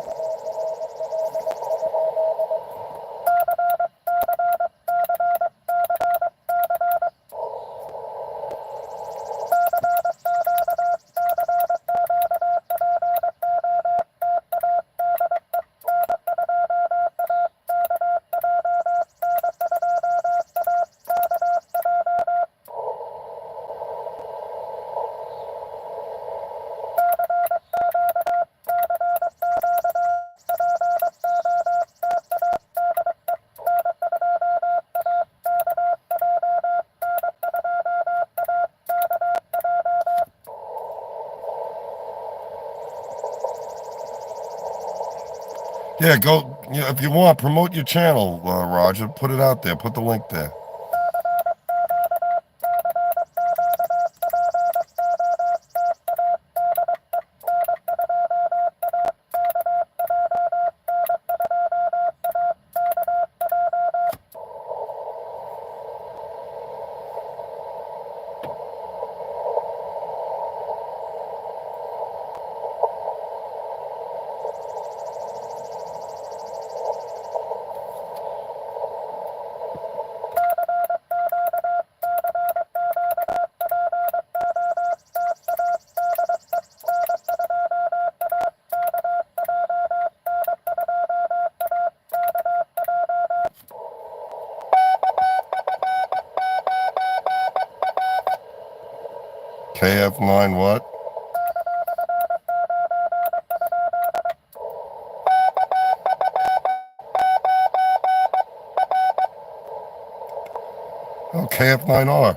Yeah, go. You know, if you want, promote your channel, Roger. Put it out there. Put the link there. KF9 what? Oh, KF9R.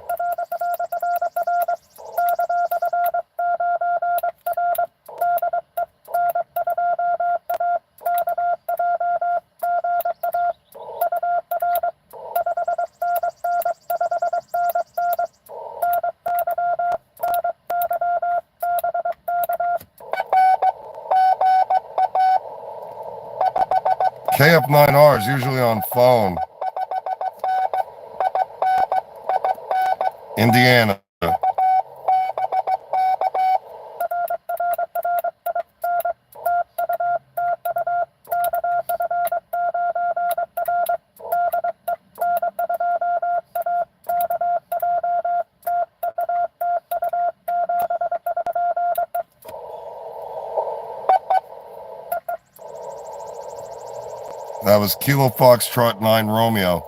KF9R is usually on phone. Indiana. That was Kilo Foxtrot 9 Romeo.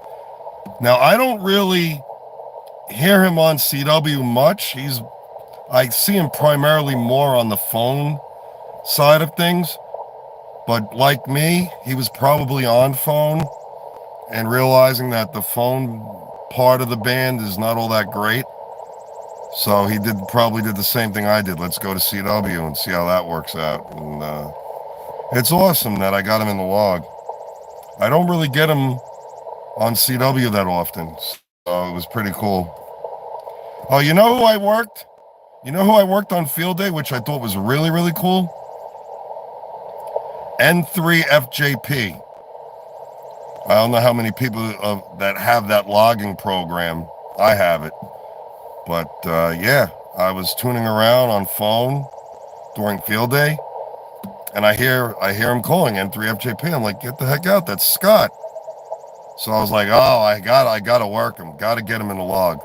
Now, I don't really hear him on CW much. I see him primarily more on the phone side of things. But like me, he was probably on phone and realizing that the phone part of the band is not all that great. So he probably did the same thing I did. Let's go to CW and see how that works out. And it's awesome that I got him in the log. I don't really get him on CW that often, so it was pretty cool. Oh, you know who I worked? You know who I worked on field day, which I thought was really, really cool? N2AKJ. I don't know how many people that have that logging program. I have it. But yeah, I was tuning around on phone during field day, and I hear him calling N2AKJ. I'm like, get the heck out, that's Scott. So I was like, oh, I gotta work him, gotta get him in the log.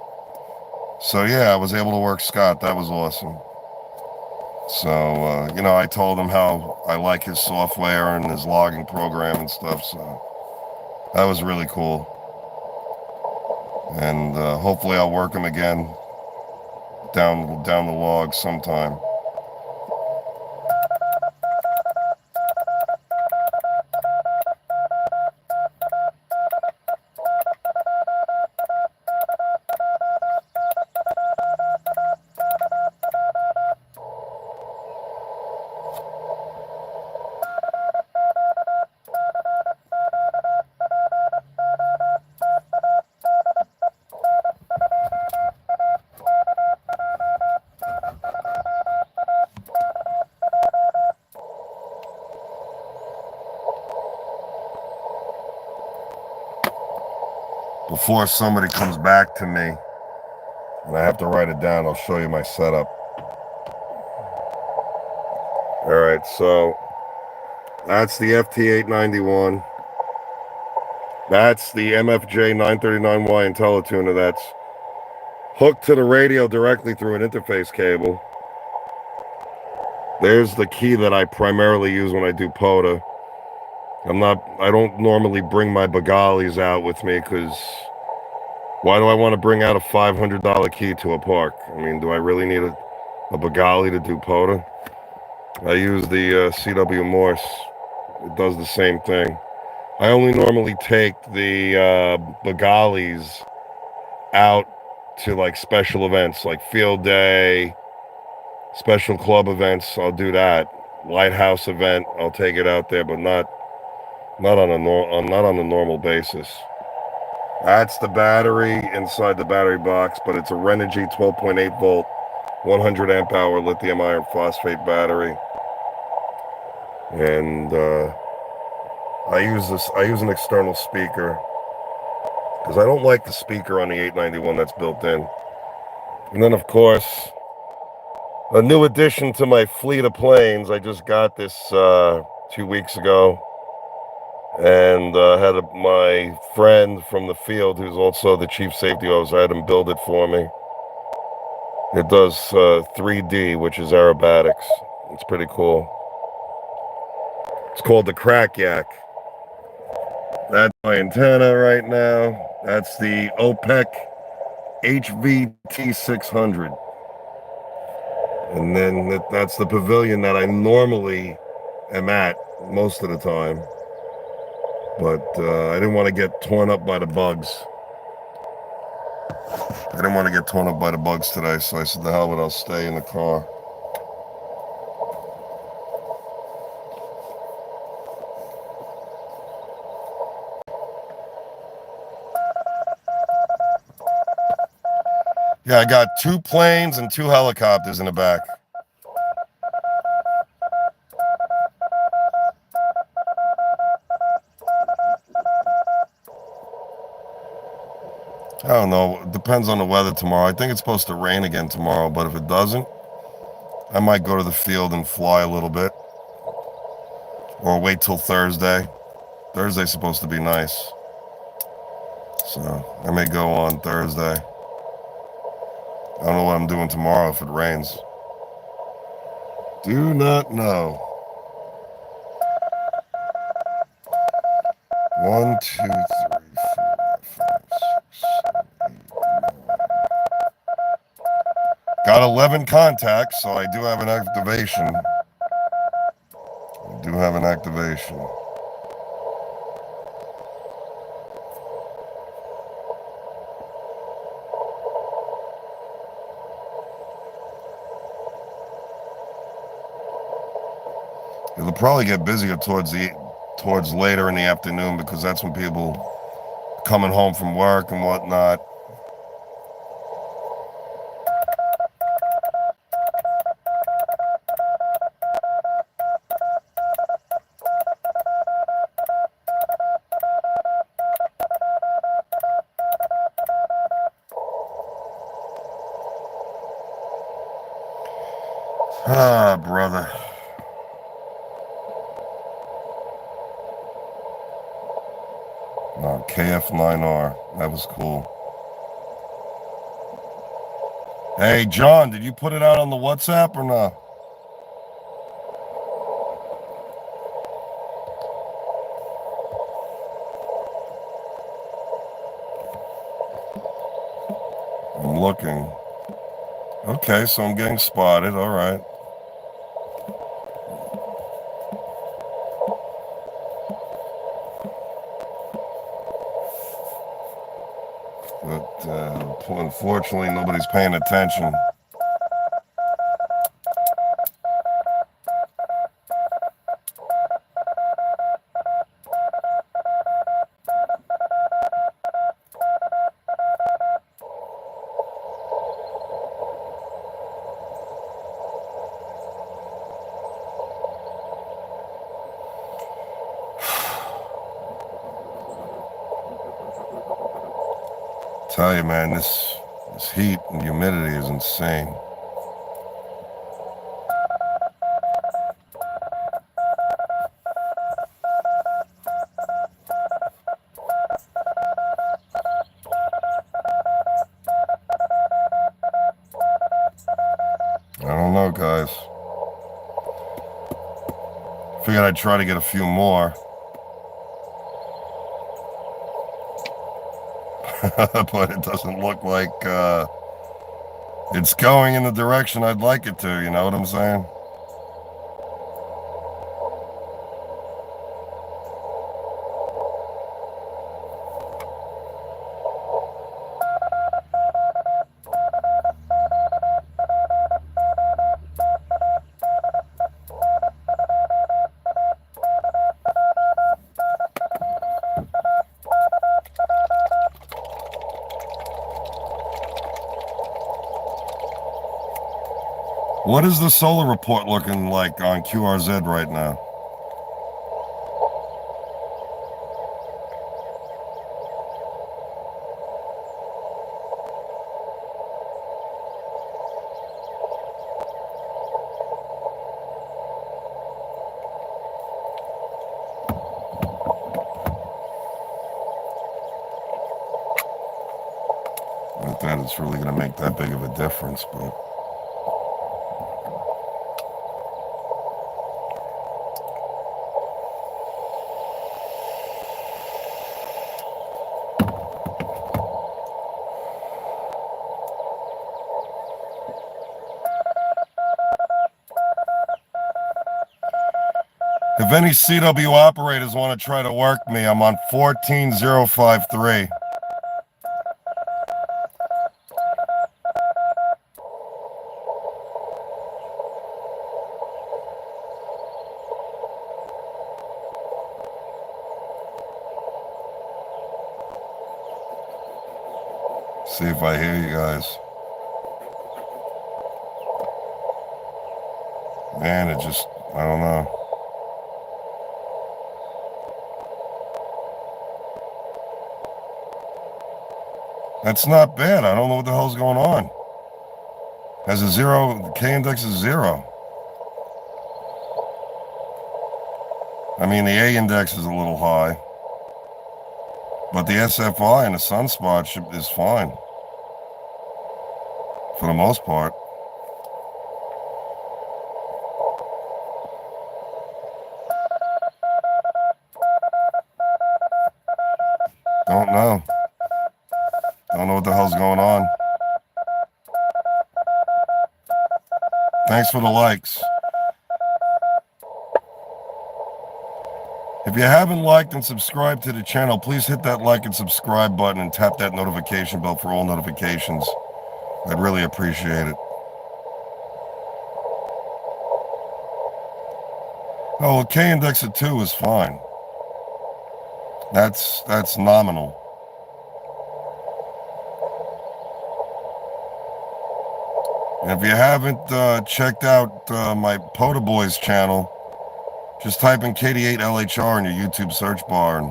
So yeah, I was able to work Scott. That was awesome. So you know, I told him how I like his software and his logging program and stuff. So that was really cool. And hopefully I'll work him again down the log sometime. before somebody comes back to me, and I have to write it down, I'll show you my setup. All right, so that's the FT891. That's the MFJ 939Y IntelliTuner that's hooked to the radio directly through an interface cable. There's the key that I primarily use when I do pota. I don't normally bring my Bagalis out with me because why do I want to bring out a $500 key to a park? I mean, do I really need a Bagali to do pota? I use the CW Morse. It does the same thing. I only normally take the Bagalis out to like special events like field day, special club events. I'll do that. Lighthouse event, I'll take it out there, but not on a normal basis. That's the battery inside the battery box, but it's a Renogy 12.8 volt, 100 amp hour lithium iron phosphate battery. And I use an external speaker because I don't like the speaker on the 891 that's built in. And then, of course, a new addition to my fleet of planes. I just got this 2 weeks ago, and had my friend from the field, who's also the chief safety officer, I had him build it for me. It does 3D, which is aerobatics. It's pretty cool. It's called the Crack Yak. That's my antenna right now. That's the OPEC HVT 600. And then that's the pavilion that I normally am at most of the time. But I didn't want to get torn up by the bugs. I didn't want to get torn up by the bugs today, so I said, the hell with it, I'll stay in the car. Yeah, I got 2 planes and 2 helicopters in the back. I don't know. It depends on the weather tomorrow. I think it's supposed to rain again tomorrow, but if it doesn't, I might go to the field and fly a little bit. Or wait till Thursday. Thursday's supposed to be nice. So I may go on Thursday. I don't know what I'm doing tomorrow if it rains. Do not know. 1, 2, 3, 4, 5, 6, 7, 8, 9. Got 11 contacts, so I do have an activation. It'll probably get busier towards later in the afternoon because that's when people coming home from work and whatnot. Ah, brother. Oh, KF9R. That was cool. Hey, John, did you put it out on the WhatsApp or not? I'm looking. Okay, so I'm getting spotted. All right. But unfortunately, nobody's paying attention. Tell you, man, this heat and humidity is insane. I don't know, guys. Figured I'd try to get a few more. But it doesn't look like it's going in the direction I'd like it to, you know what I'm saying? What is the solar report looking like on QRZ right now? Not that it's really going to make that big of a difference, but... If any CW operators want to try to work me, I'm on 14053. See if I hear you guys. Man, it just, I don't know. That's not bad. I don't know what the hell's going on. Has a zero, the K index is 0. I mean, the A index is a little high. But the SFI and the sunspot is fine. For the most part. Don't know. Don't know what the hell's going on. Thanks for the likes. If you haven't liked and subscribed to the channel, please hit that like and subscribe button and tap that notification bell for all notifications. I'd really appreciate it. Oh, a K index of 2 is fine. That's nominal. And if you haven't checked out my Pota Boys channel, just type in KD8LHR in your YouTube search bar and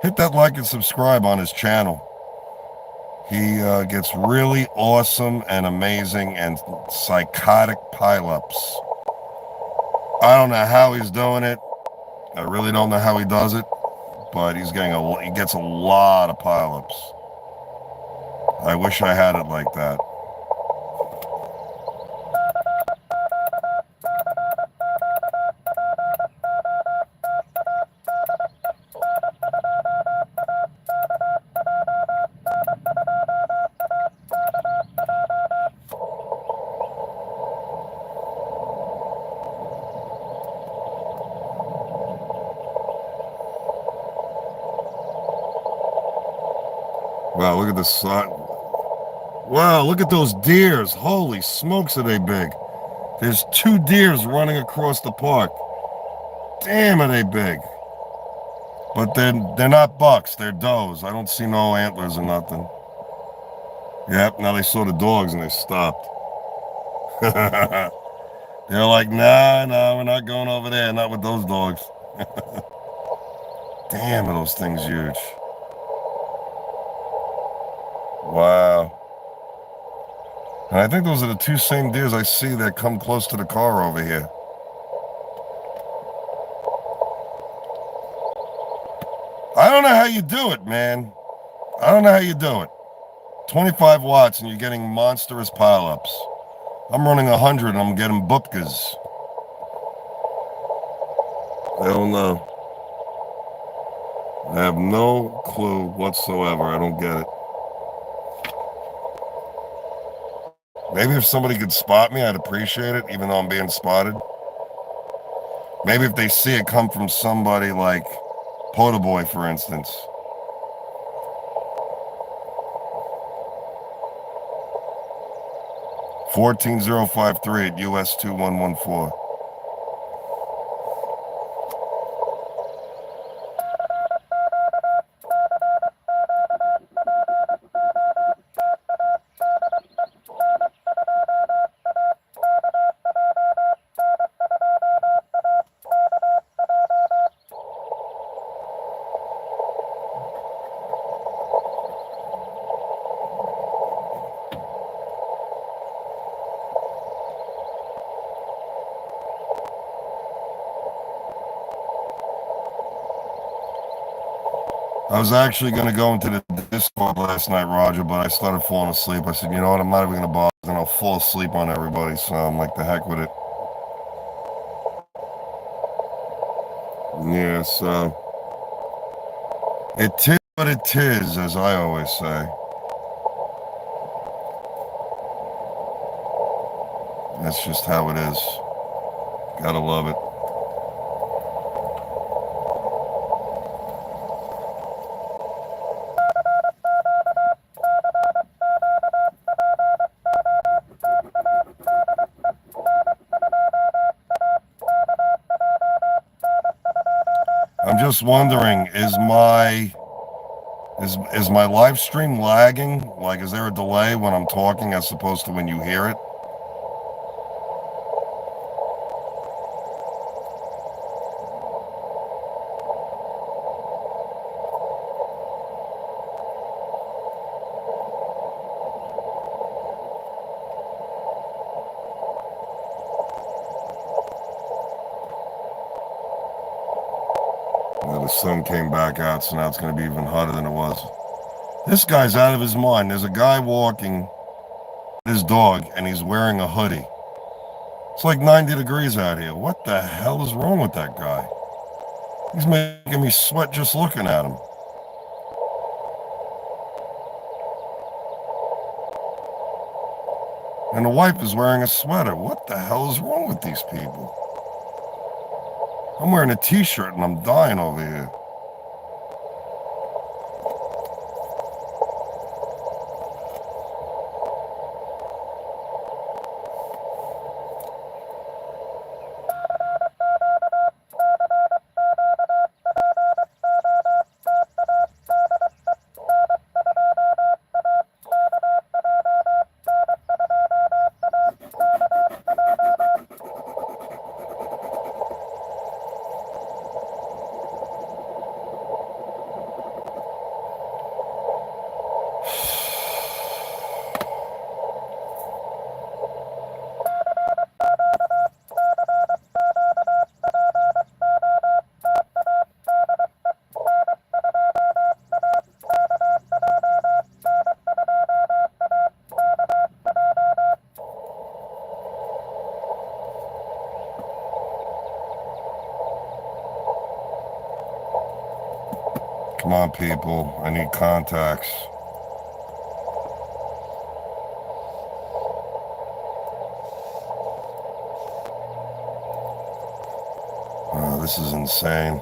hit that like and subscribe on his channel. He gets really awesome and amazing and psychotic pileups. I don't know how he's doing it. I really don't know how he does it, but he gets a lot of pileups. I wish I had it like that. Wow, look at the sun. Wow, look at those deers. Holy smokes, are they big. There's 2 deers running across the park. Damn, are they big. But they're not bucks, they're does. I don't see no antlers or nothing. Yep, now they saw the dogs and they stopped. They're like, nah, we're not going over there, not with those dogs. Damn, are those things huge. Wow. And I think those are the two same deers I see that come close to the car over here. I don't know how you do it, man. I don't know how you do it. 25 watts and you're getting monstrous pileups. I'm running 100 and I'm getting bupkas. I don't know. I have no clue whatsoever. I don't get it. Maybe if somebody could spot me, I'd appreciate it, even though I'm being spotted. Maybe if they see it come from somebody like Pota Boy, for instance. $14,053 at us-2114. I was actually going to go into the Discord last night, Roger, but I started falling asleep. I said, you know what, I'm not even going to bother, and I'll fall asleep on everybody, so I'm like, the heck with it. Yeah, so it is what it is, as I always say. That's just how it is. Gotta love it. I'm just wondering, is my live stream lagging? Like, is there a delay when I'm talking as opposed to when you hear it? Well, the sun came back out, so now it's going to be even hotter than it was. This guy's out of his mind. There's a guy walking his dog, and he's wearing a hoodie. It's like 90 degrees out here. What the hell is wrong with that guy? He's making me sweat just looking at him. And the wife is wearing a sweater. What the hell is wrong with these people? I'm wearing a t-shirt and I'm dying over here. Come on, people. I need contacts. Oh, this is insane.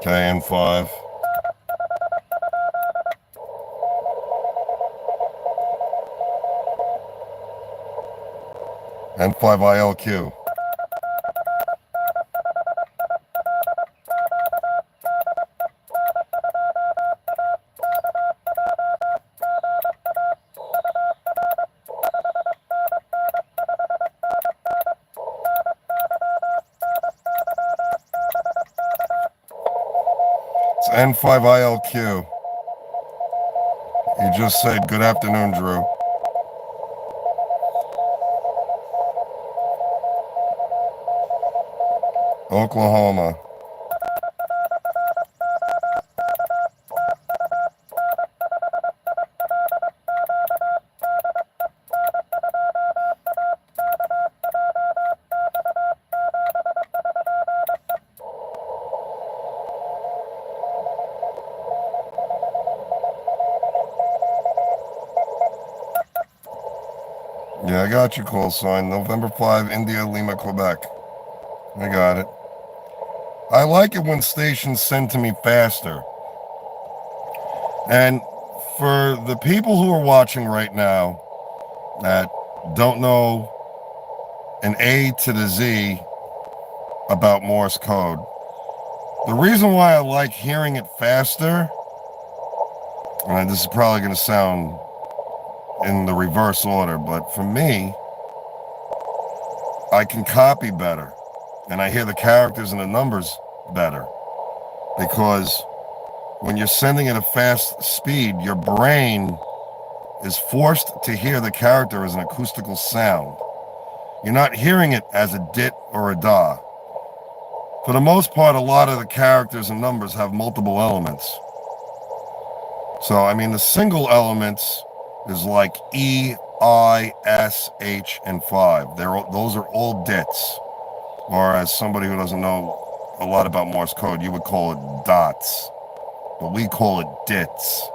Okay, N5. N5 ILQ. It's N5ILQ. You just said good afternoon, Drew. Oklahoma. Yeah, I got your call sign. November 5, India, Lima, Quebec. I got it. I like it when stations send to me faster. And for the people who are watching right now that don't know an A to the Z about Morse code, the reason why I like hearing it faster, and this is probably going to sound in the reverse order, but for me, I can copy better and I hear the characters and the numbers better, because when you're sending at a fast speed, your brain is forced to hear the character as an acoustical sound. You're not hearing it as a dit or a da. For the most part, a lot of the characters and numbers have multiple elements. So, I mean, the single elements is like E, I, S, H, and 5. Those are all dits. Or as somebody who doesn't know a lot about Morse code, you would call it dots. But we call it dits.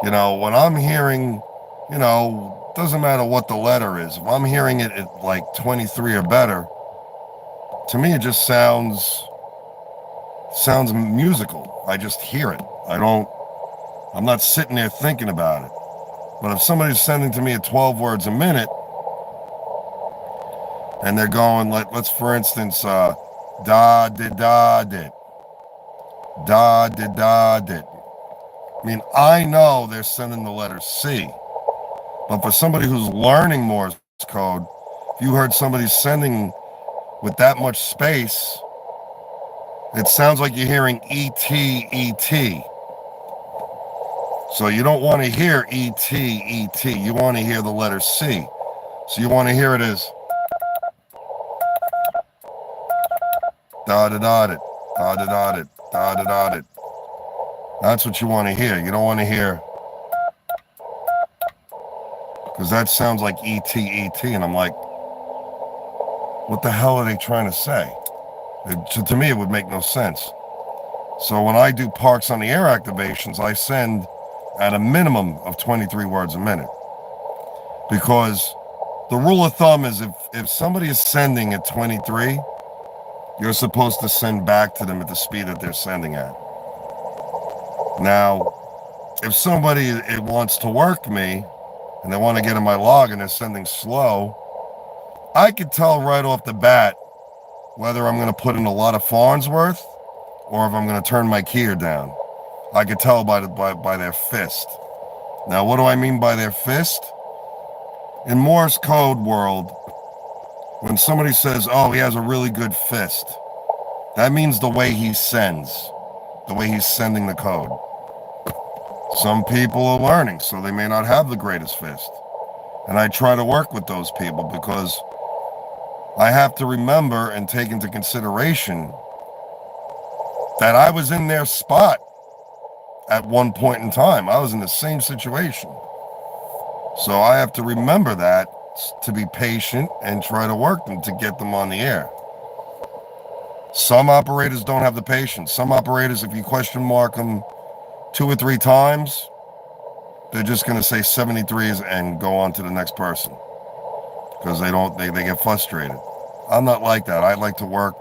You know, when I'm hearing, you know, doesn't matter what the letter is. If I'm hearing it at like 23 or better, to me it just sounds musical. I just hear it. I'm not sitting there thinking about it. But if somebody's sending to me at 12 words a minute, and they're going, let's for instance, da did da did, da did da did. I mean, I know they're sending the letter C, but for somebody who's learning Morse code, if you heard somebody sending with that much space, it sounds like you're hearing E-T, E-T. So you don't want to hear E-T, E-T. You want to hear the letter C. So you want to hear it as da-da-da-da, da-da-da-da, da-da-da-da. That's what you want to hear. You don't want to hear, because that sounds like E-T, E-T, and I'm like, what the hell are they trying to say? To me, it would make no sense. So when I do parks on the air activations, I send at a minimum of 23 words a minute, because the rule of thumb is if somebody is sending at 23, you're supposed to send back to them at the speed that they're sending at. Now, if somebody wants to work me and they want to get in my log and they're sending slow, I could tell right off the bat whether I'm going to put in a lot of Farnsworth or if I'm going to turn my keyer down. I could tell by their fist. Now, what do I mean by their fist? In Morse code world, when somebody says, oh, he has a really good fist, that means the way he sends, the way he's sending the code. Some people are learning, so they may not have the greatest fist. And I try to work with those people because I have to remember and take into consideration that I was in their spot at one point in time. I was in the same situation. So I have to remember that, to be patient and try to work them to get them on the air. Some operators don't have the patience. Some operators, if you question mark them 2 or 3 times, they're just going to say 73s and go on to the next person because they get frustrated. I'm not like that. I like to work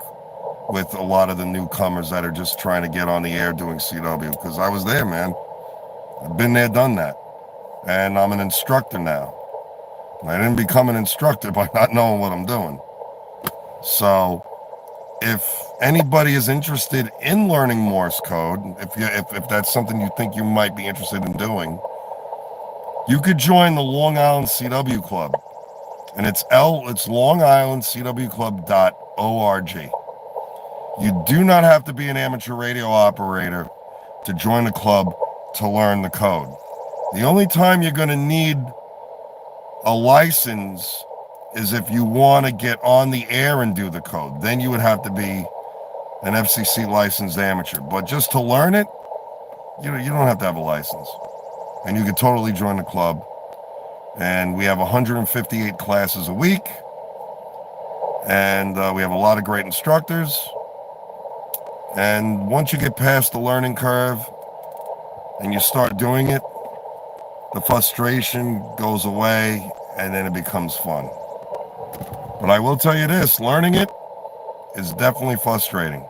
with a lot of the newcomers that are just trying to get on the air doing CW, because I was there, man. I've been there, done that. And I'm an instructor now. I didn't become an instructor by not knowing what I'm doing. So if anybody is interested in learning Morse code, if that's something you think you might be interested in doing, you could join the Long Island CW Club. And it's longislandcwclub.org. You do not have to be an amateur radio operator to join the club to learn the code. The only time you're going to need a license is if you want to get on the air and do the code. Then you would have to be an FCC licensed amateur. But just to learn it, you don't have to have a license. And you can totally join the club. And we have 158 classes a week. And we have a lot of great instructors. And once you get past the learning curve and you start doing it, the frustration goes away and then it becomes fun. But I will tell you this, learning it is definitely frustrating.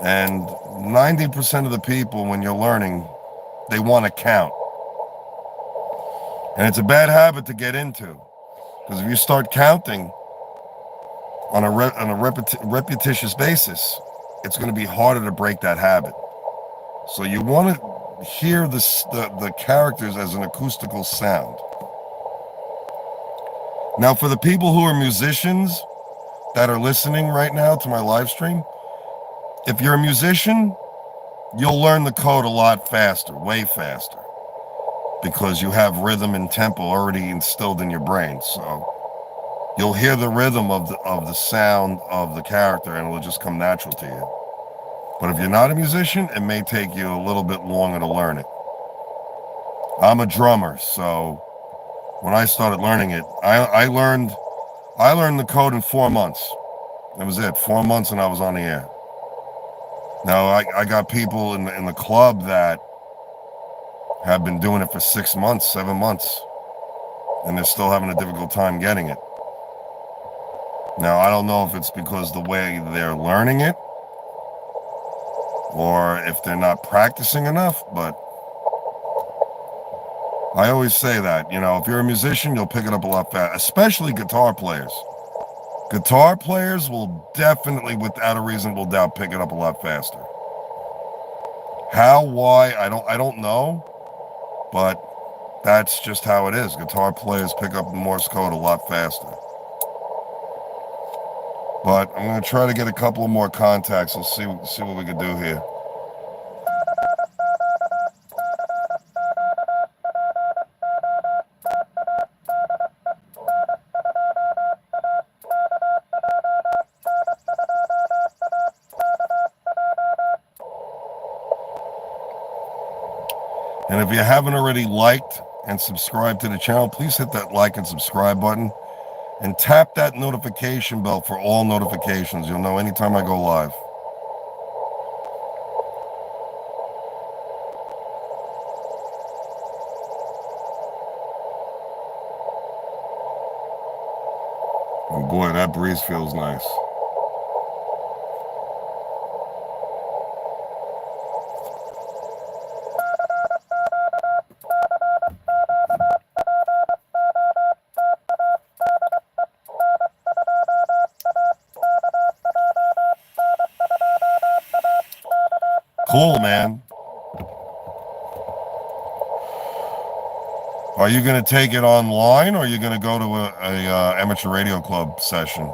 And 90% of the people, when you're learning, they want to count. And it's a bad habit to get into. Because if you start counting on a repetitious basis, it's going to be harder to break that habit. So you want to hear the characters as an acoustical sound. Now, for the people who are musicians that are listening right now to my live stream, if you're a musician, you'll learn the code a lot faster, way faster, because you have rhythm and tempo already instilled in your brain. So you'll hear the rhythm of the sound of the character, and it'll just come natural to you. But if you're not a musician, it may take you a little bit longer to learn it. I'm a drummer, so when I started learning it, I learned the code in 4 months. That was it. 4 months, and I was on the air. Now I got people in the club that have been doing it for 6 months, 7 months, and they're still having a difficult time getting it. Now, I don't know if it's because the way they're learning it or if they're not practicing enough, but I always say that, if you're a musician, you'll pick it up a lot faster, especially guitar players. Guitar players will definitely, without a reasonable doubt, pick it up a lot faster. How, why, I don't know, but that's just how it is. Guitar players pick up the Morse code a lot faster. But I'm going to try to get a couple of more contacts. We'll see what we can do here. And if you haven't already liked and subscribed to the channel, please hit that like and subscribe button and tap that notification bell for all notifications. You'll know anytime I go live. And boy, that breeze feels nice. Cool, man. Are you going to take it online, or are you going to go to a amateur radio club session?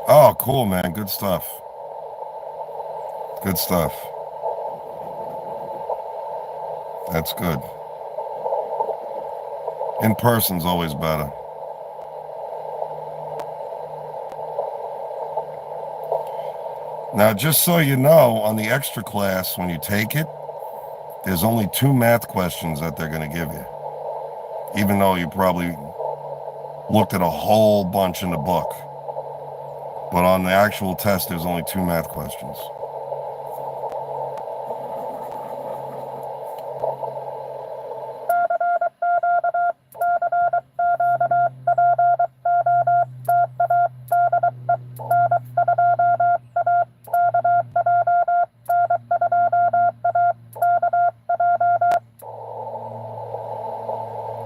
Oh, cool, man. Good stuff. Good stuff. That's good. In person's always better. Now, just so you know, on the extra class, when you take it, there's only 2 math questions that they're going to give you, even though you probably looked at a whole bunch in the book. But on the actual test, there's only 2 math questions.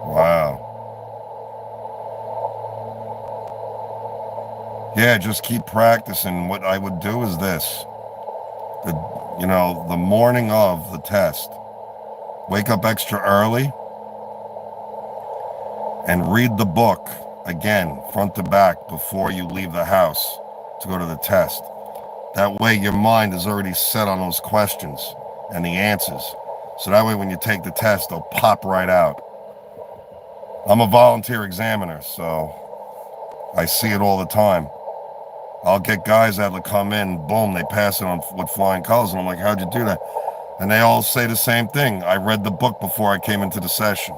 Wow. Yeah, just keep practicing. What I would do is this. The morning of the test, wake up extra early and read the book again, front to back, before you leave the house to go to the test. That way your mind is already set on those questions and the answers. So that way when you take the test, they'll pop right out. I'm a volunteer examiner, so I see it all the time. I'll get guys that will come in, boom, they pass it on with flying colors, and I'm like, how'd you do that? And they all say the same thing. I read the book before I came into the session.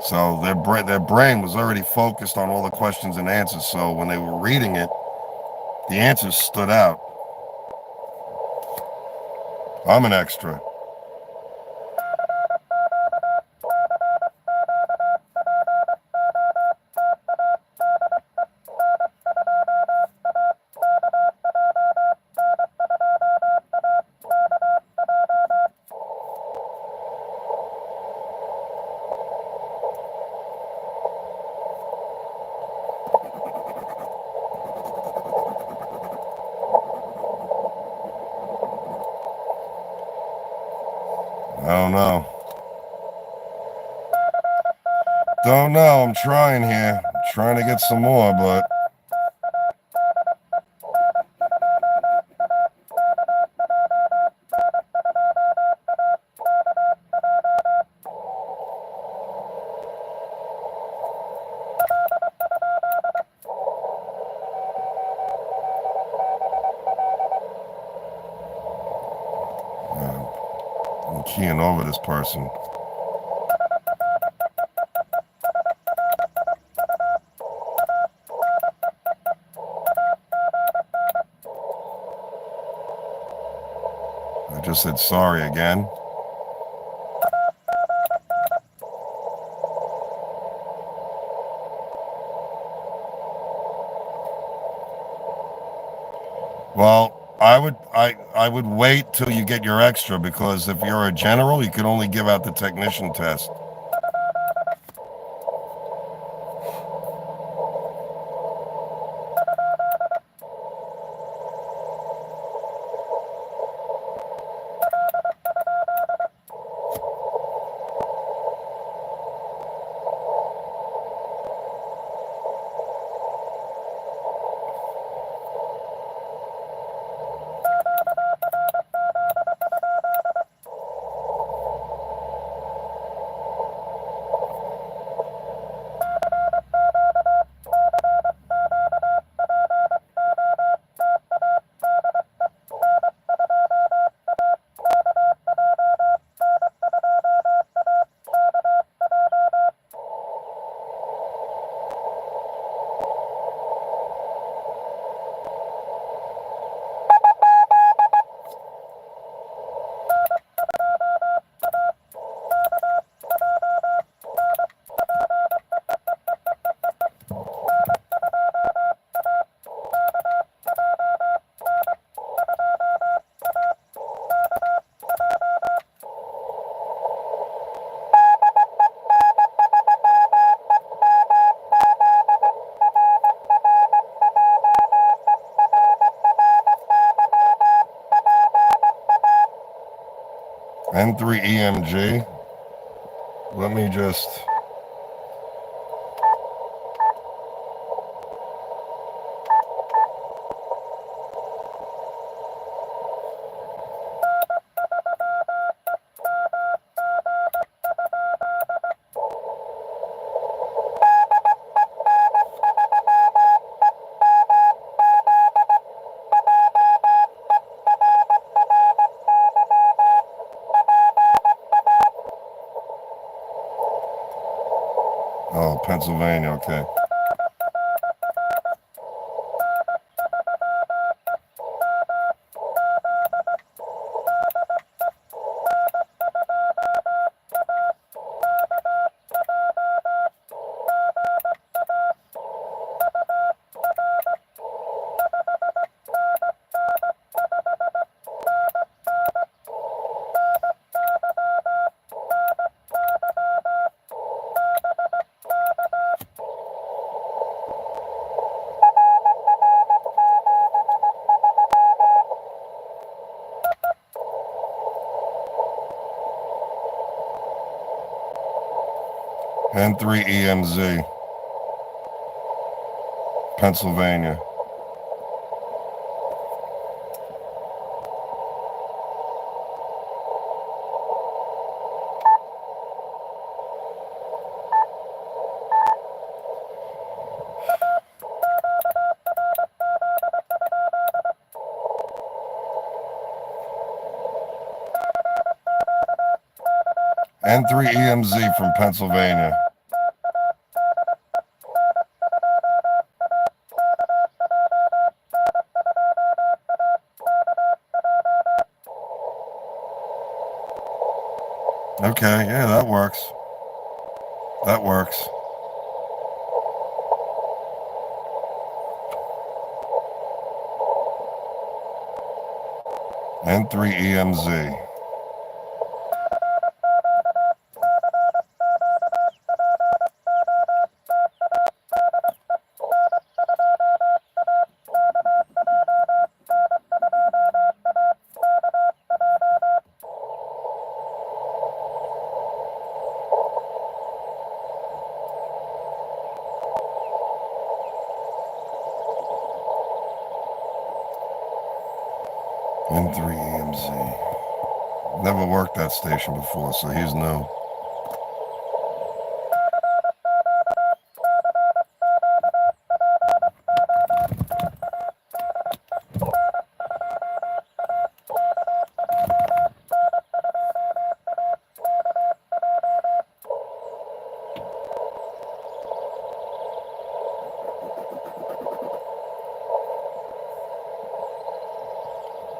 So their brain was already focused on all the questions and answers. So when they were reading it, the answers stood out. I'm an extra. I don't know. Don't know. I'm trying here. I'm trying to get some more, but I'm keying over this person. I just said sorry again. Well, I would wait till you get your extra, because if you're a general, you can only give out the technician test. N2AKJ. Let me just... Pennsylvania, okay. N2AKJ, Pennsylvania. N2AKJ from Pennsylvania. Okay, yeah, that works. That works. N2AKJ. N2AKJ. Never worked that station before, so he's new.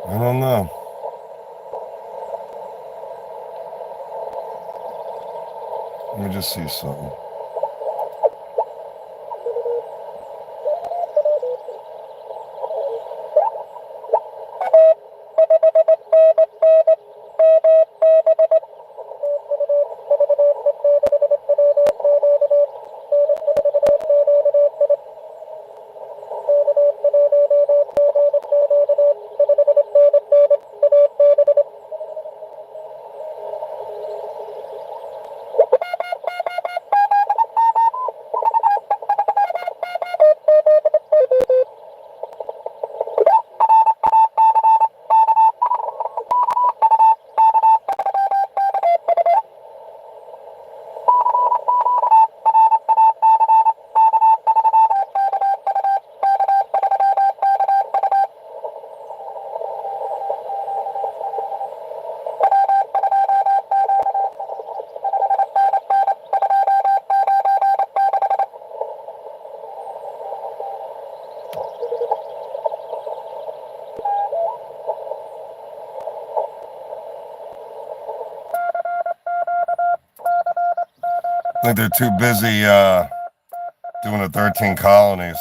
I don't know. Let me just see something. I think they're too busy doing the 13 colonies.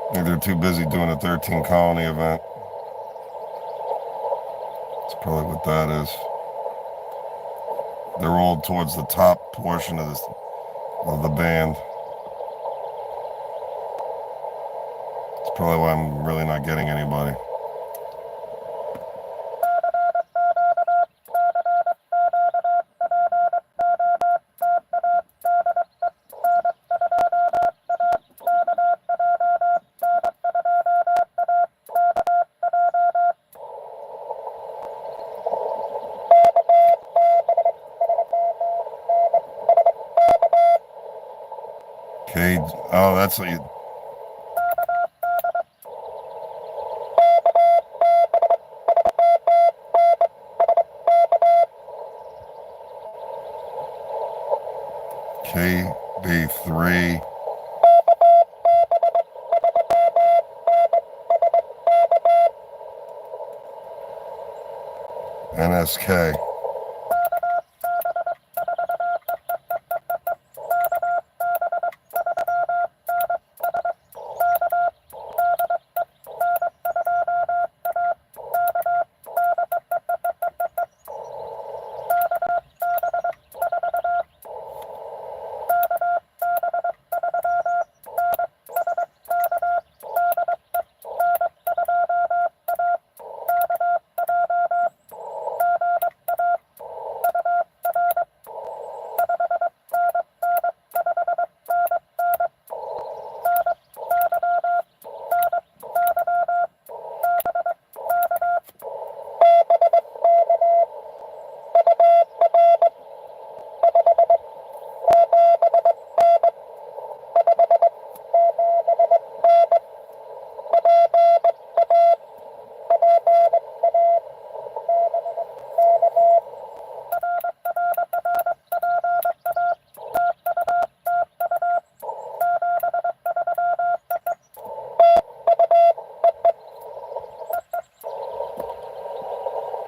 I think they're too busy doing a 13 colony event. That's probably what that is. They're all towards the top portion of the band. That's probably why I'm really not getting anybody. Okay, oh, that's what you... KB3. NSK.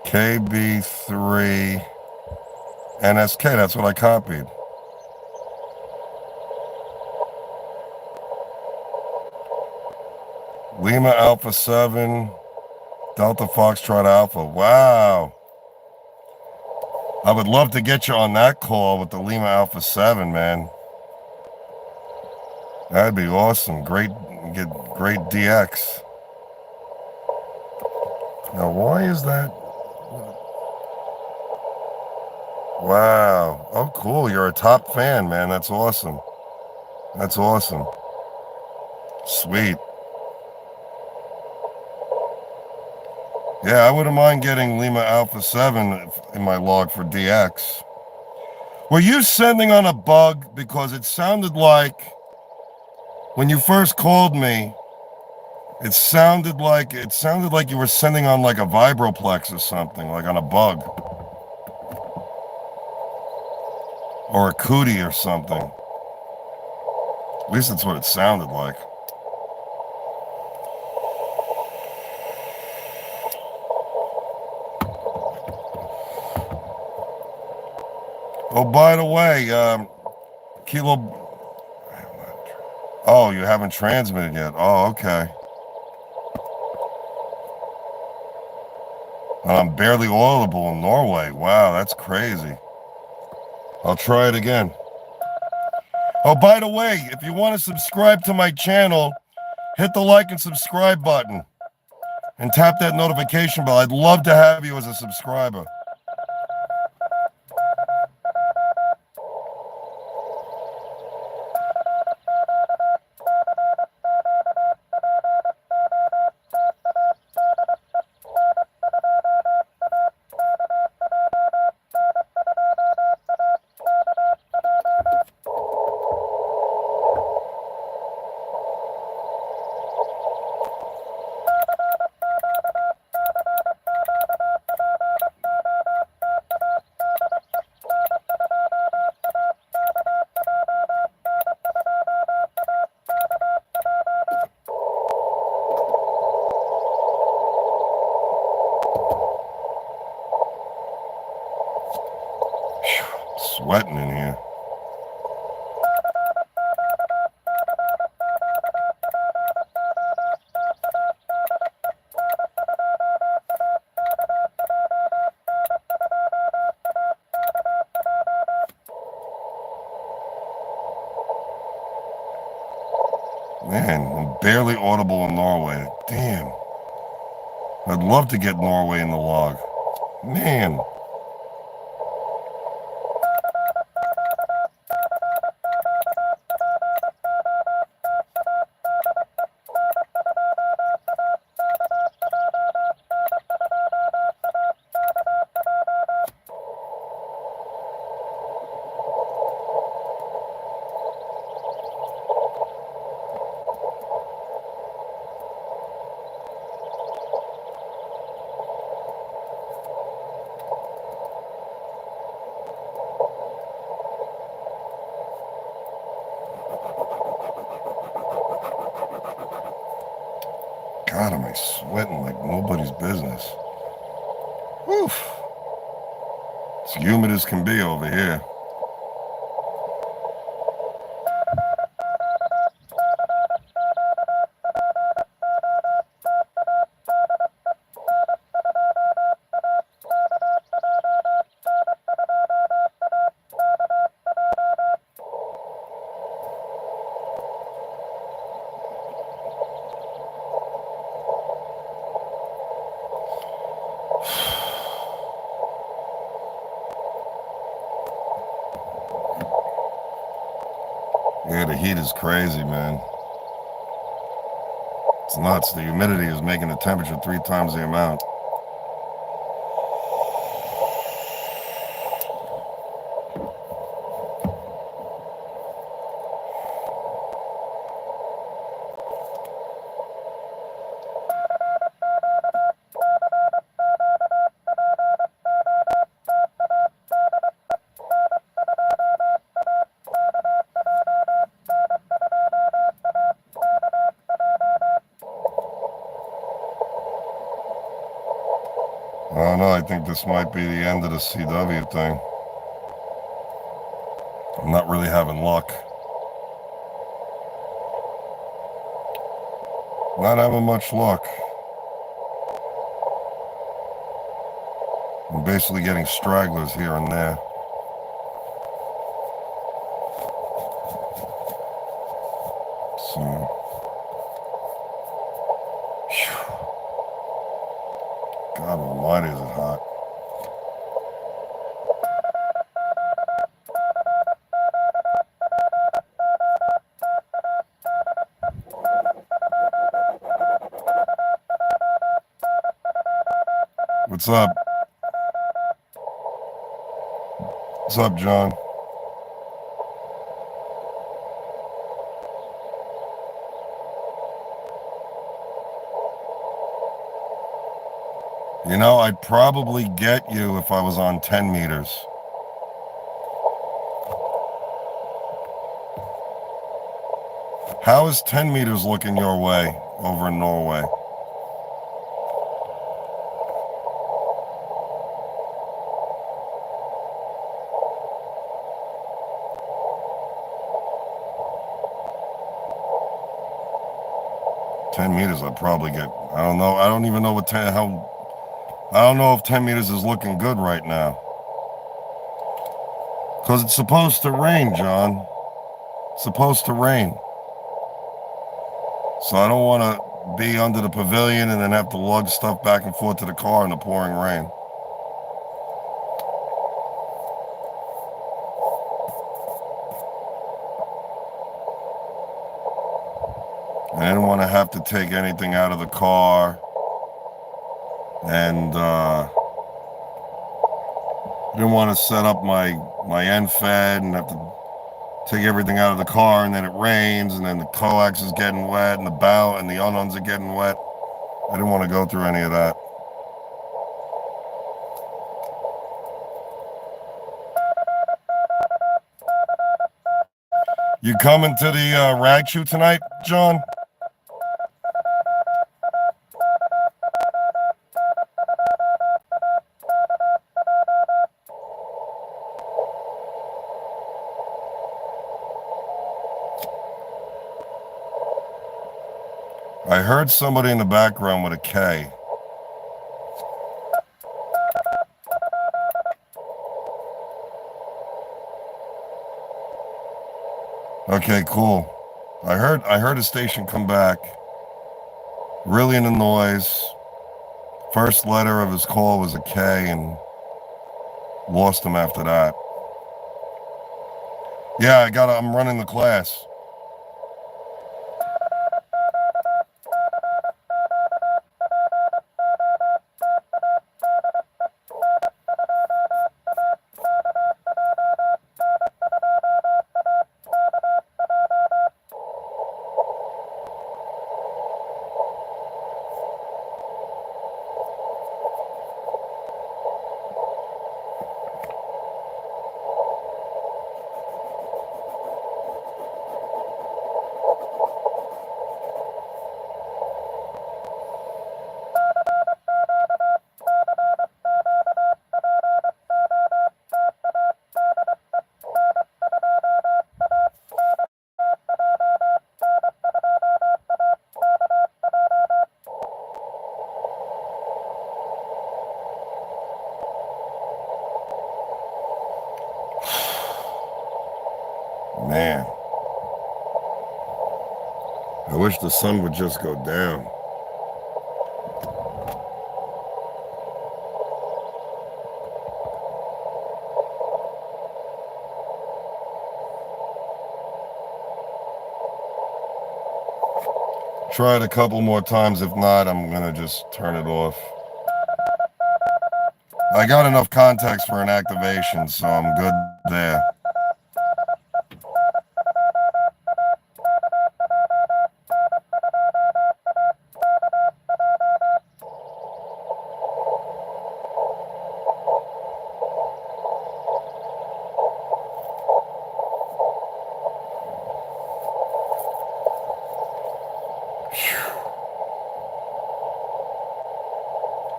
KB3 NSK, that's what I copied. Lima Alpha 7, Delta Foxtrot Alpha. Wow. I would love to get you on that call with the Lima Alpha 7, man. That'd be awesome. Great, get great DX. Now, why is that? Wow. Oh, cool. You're a top fan, man. That's awesome. That's awesome. Sweet. Yeah, I wouldn't mind getting Lima Alpha 7 in my log for DX. Were you sending on a bug? Because it sounded like, when you first called me, it sounded like you were sending on like a vibroplex or something, like on a bug. Or a cootie or something. At least that's what it sounded like. Oh, by the way, Kilo... Oh, you haven't transmitted yet. Oh, okay. And I'm barely audible in Norway. Wow, that's crazy. I'll try it again. Oh, by the way, if you want to subscribe to my channel, hit the like and subscribe button. And tap that notification bell. I'd love to have you as a subscriber. Sweating in here. Man, I'm barely audible in Norway. Damn. I'd love to get Norway in the log. Man. God, am I sweating like nobody's business. Whew. It's humid as can be over here. Yeah, the heat is crazy, man. It's nuts. The humidity is making the temperature 3 times the amount. I don't know. I think this might be the end of the CW thing. I'm not really having luck. Not having much luck. I'm basically getting stragglers here and there. So, whew. God almighty, is it hot. What's up? What's up, John? You know, I'd probably get you if I was on 10 meters. How is 10 meters looking your way over in Norway? $10 I'd probably get. I don't know. I don't even know what I don't know if 10 meters is looking good right now. Because it's supposed to rain, John. It's supposed to rain. So I don't want to be under the pavilion and then have to lug stuff back and forth to the car in the pouring rain. I didn't want to have to take anything out of the car. And didn't want to set up my N2AKJ and have to take everything out of the car, and then it rains, and then the coax is getting wet, and the bow and the unknowns are getting wet. I didn't want to go through any of that. You coming to the rag shoot tonight, John? I heard somebody in the background with a K. Okay, cool. I heard a station come back. Really in the noise. First letter of his call was a K and lost him after that. Yeah, I'm running the class. Man. I wish the sun would just go down. Try it a couple more times. If not, I'm going to just turn it off. I got enough contacts for an activation, so I'm good there.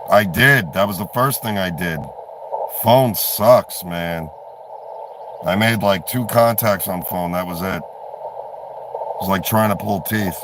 I did. That was the first thing I did. Phone sucks, man. I made like 2 contacts on phone. That was it. It was like trying to pull teeth.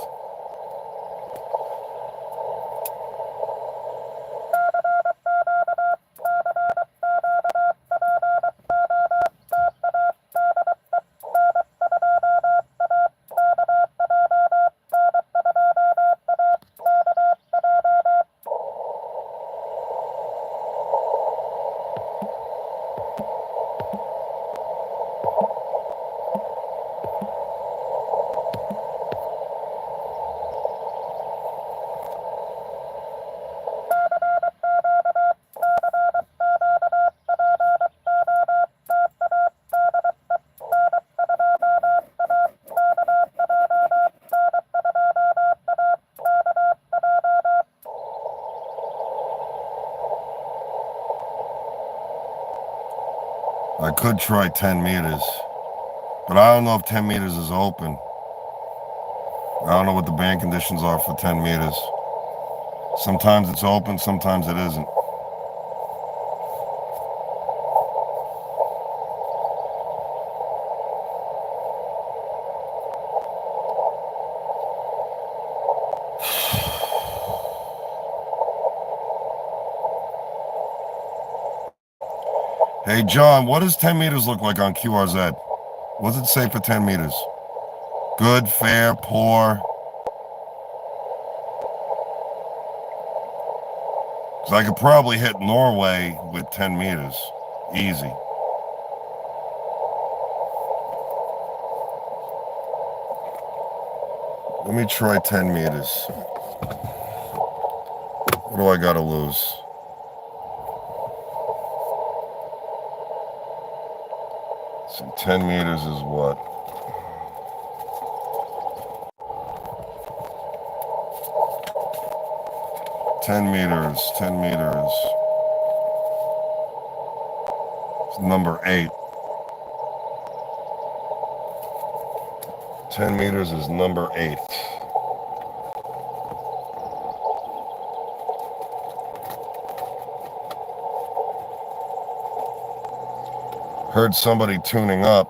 I could try 10 meters, but I don't know if 10 meters is open. I don't know what the band conditions are for 10 meters. Sometimes it's open, sometimes it isn't. Hey, John, what does 10 meters look like on QRZ? What does it say for 10 meters? Good, fair, poor? Because I could probably hit Norway with 10 meters. Easy. Let me try 10 meters. What do I gotta lose? So 10 meters is what? Ten meters. It's number 8. 10 meters is number 8. Heard somebody tuning up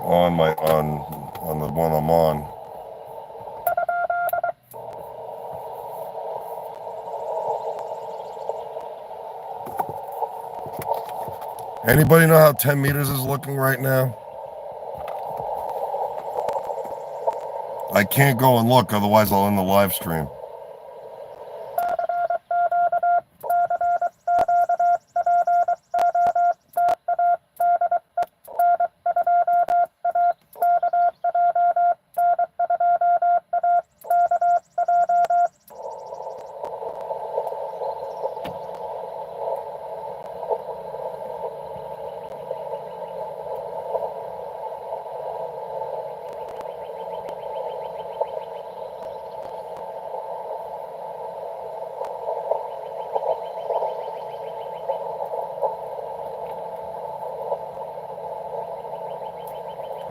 on the one I'm on. Anybody know how 10 meters is looking right now? I can't go and look, otherwise I'll end the live stream.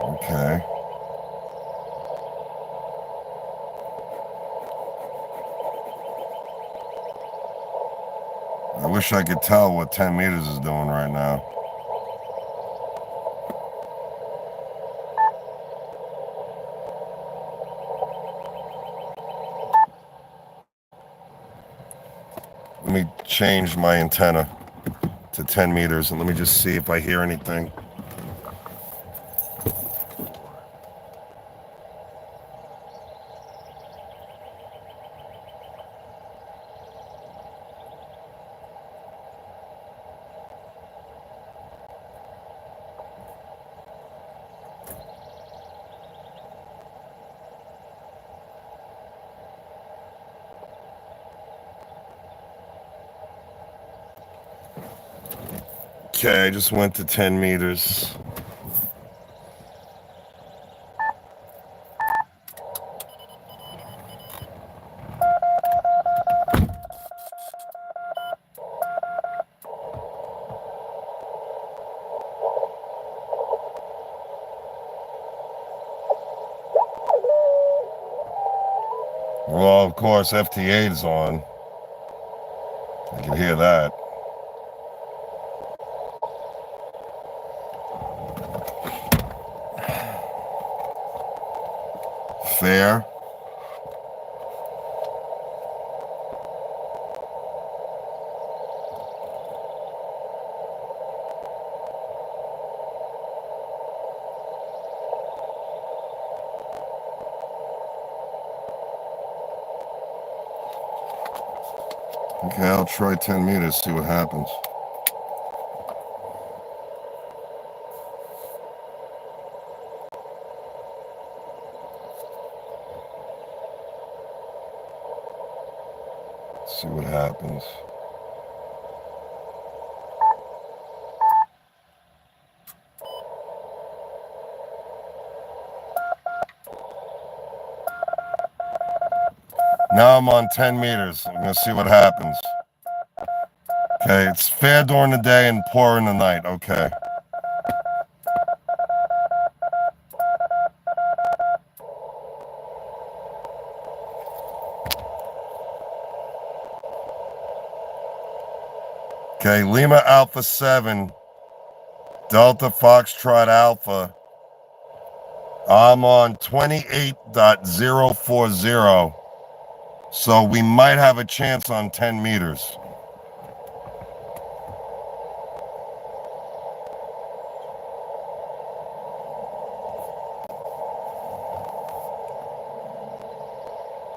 Okay. I wish I could tell what 10 meters is doing right now. Let me change my antenna to 10 meters and let me just see if I hear anything. Okay, I just went to 10 meters. Well, of course, FT8 is on. I can hear that. Fair. Okay, I'll try 10 meters, see what happens. See what happens. Now I'm on 10 meters. I'm going to see what happens. Okay, it's fair during the day and poor in the night. Okay. Okay, Lima Alpha 7, Delta Foxtrot Alpha. I'm on 28.040. So we might have a chance on 10 meters.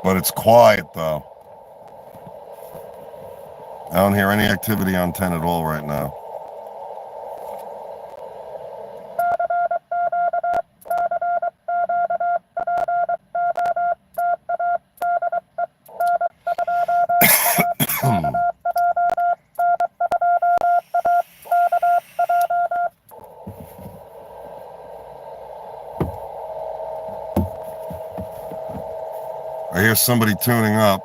But it's quiet though. I don't hear any activity on 10 at all right now. I hear somebody tuning up.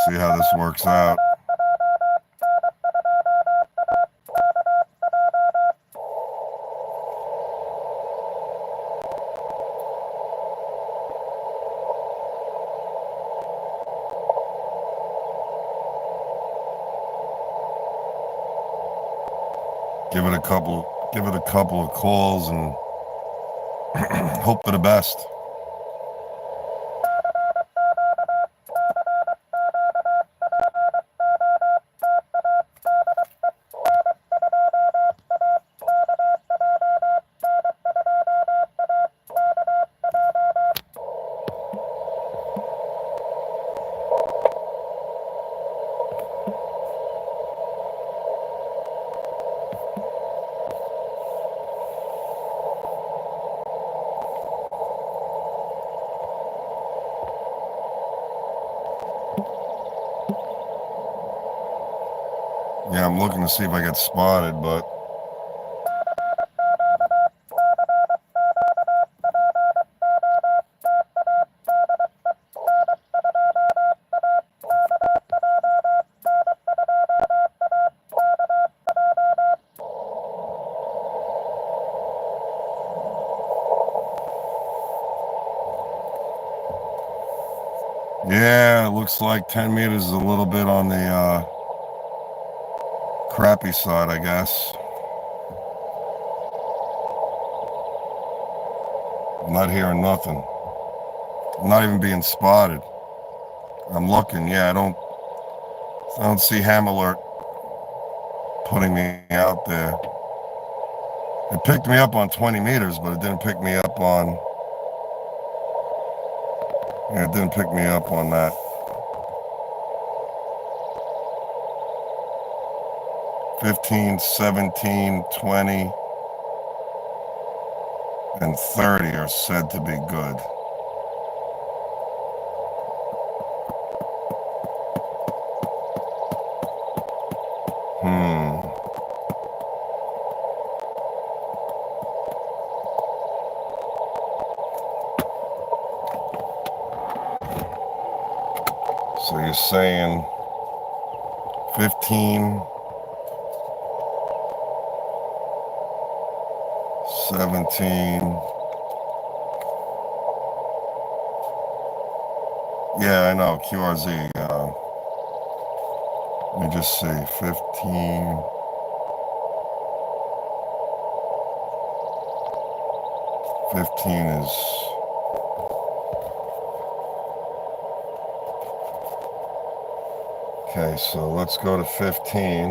See how this works out. Give it a couple of calls and hope for the best. Yeah, I'm looking to see if I get spotted, but yeah, it looks like 10 meters is a little bit on the crappy side, I guess. I'm not hearing nothing. I'm not even being spotted. I'm looking, yeah, I don't see ham alert putting me out there. It picked me up on 20 meters, but it didn't pick me up on Yeah, it didn't pick me up on that. 15, 17, 20, and 30 are said to be good. So you're saying 15, 17. Yeah, I know, QRZ. Let me just see, 15. Is okay, so let's go to 15.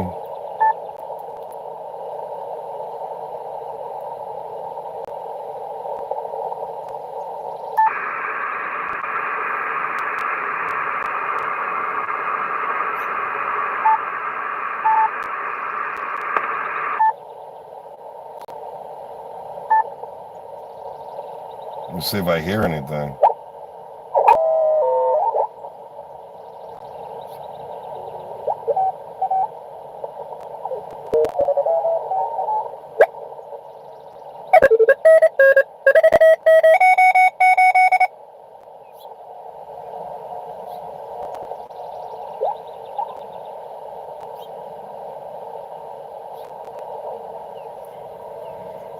Let me see if I hear anything.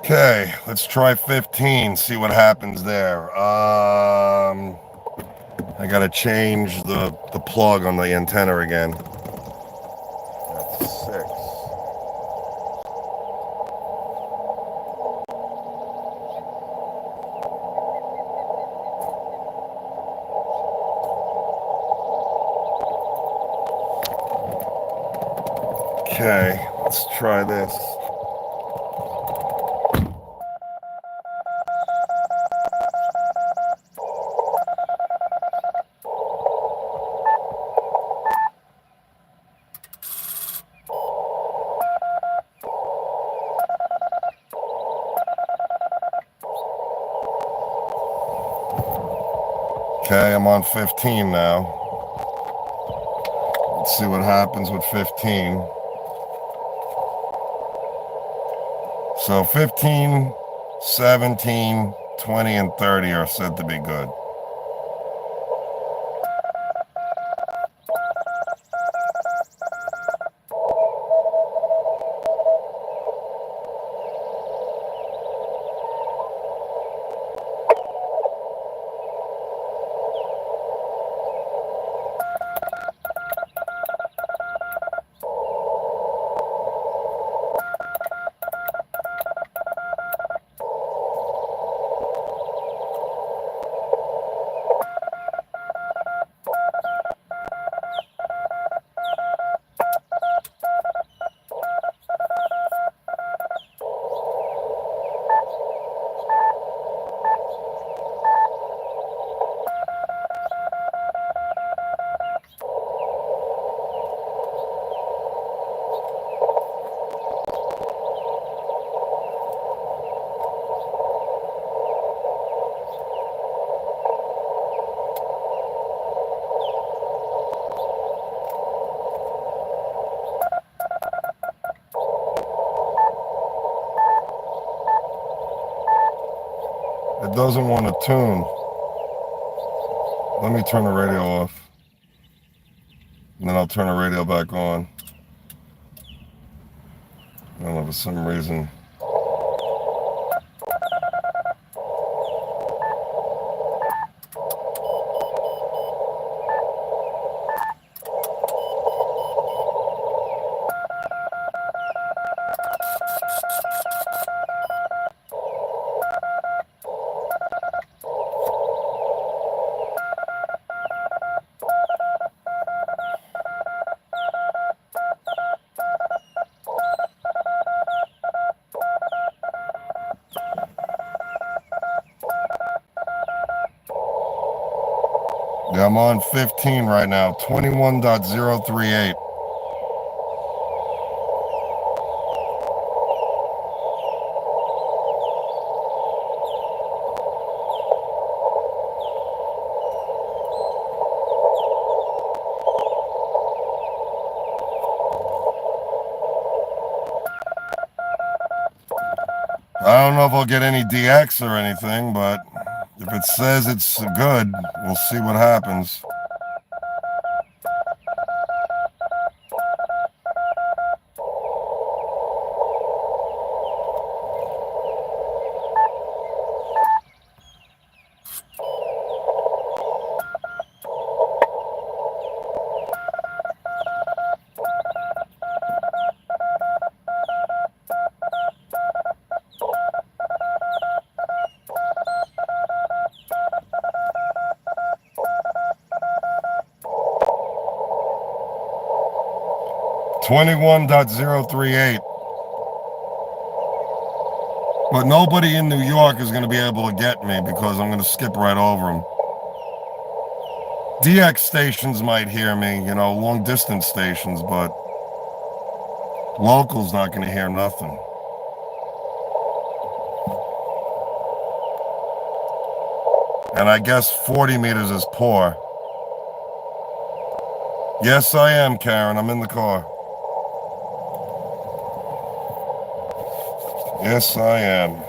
Okay, let's try 15, see what happens there. I gotta change the plug on the antenna again. That's 6. Okay, let's try this. Okay, I'm on 15 now. Let's see what happens with 15. So 15, 17, 20, and 30 are said to be good. It doesn't want to tune. Let me turn the radio off. And then I'll turn the radio back on. I don't know, for some reason. Yeah, I'm on 15 right now, 21.038. I don't know if I'll get any DX or anything, but if it says it's good, we'll see what happens. $21.038. But nobody in New York is going to be able to get me because I'm going to skip right over them. DX stations might hear me, you know, long distance stations, but local's not going to hear nothing. And I guess 40 meters is poor. Yes, I am, Karen. I'm in the car. Yes, I am.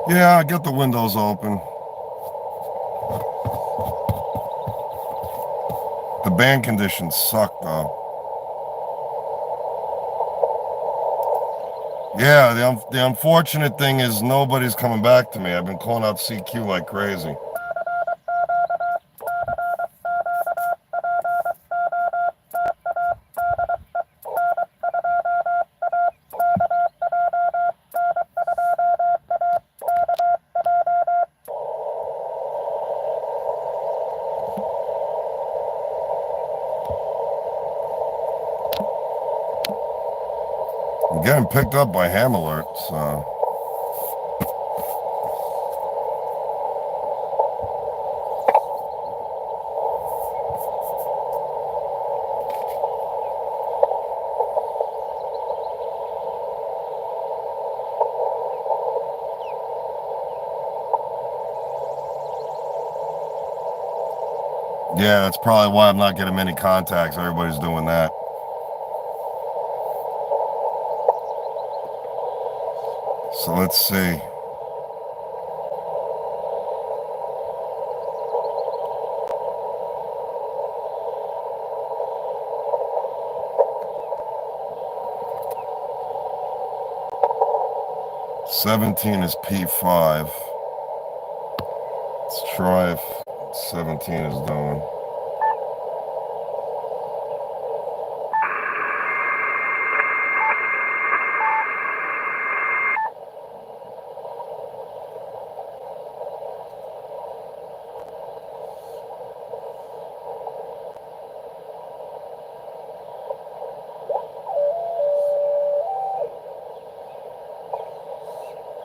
Yeah, I get the windows open. The band conditions suck, though. Yeah, the unfortunate thing is nobody's coming back to me. I've been calling out CQ like crazy. I'm getting picked up by ham alerts, so. Yeah, that's probably why I'm not getting many contacts. Everybody's doing that. So let's see. $17 is P5. Let's try if 17 is doing.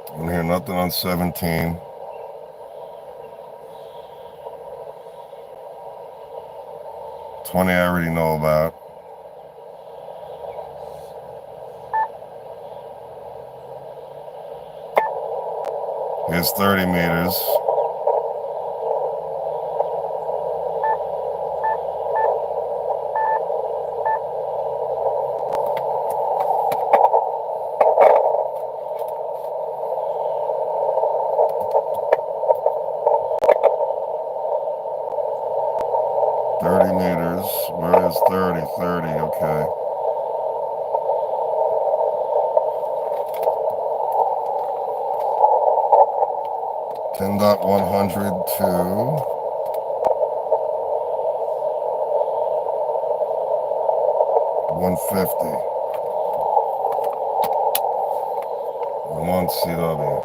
I don't hear nothing on 17. $20 I already know about. Here's 30 meters. Where is 30? 30, okay. $10.100 to 150. I'm on CW.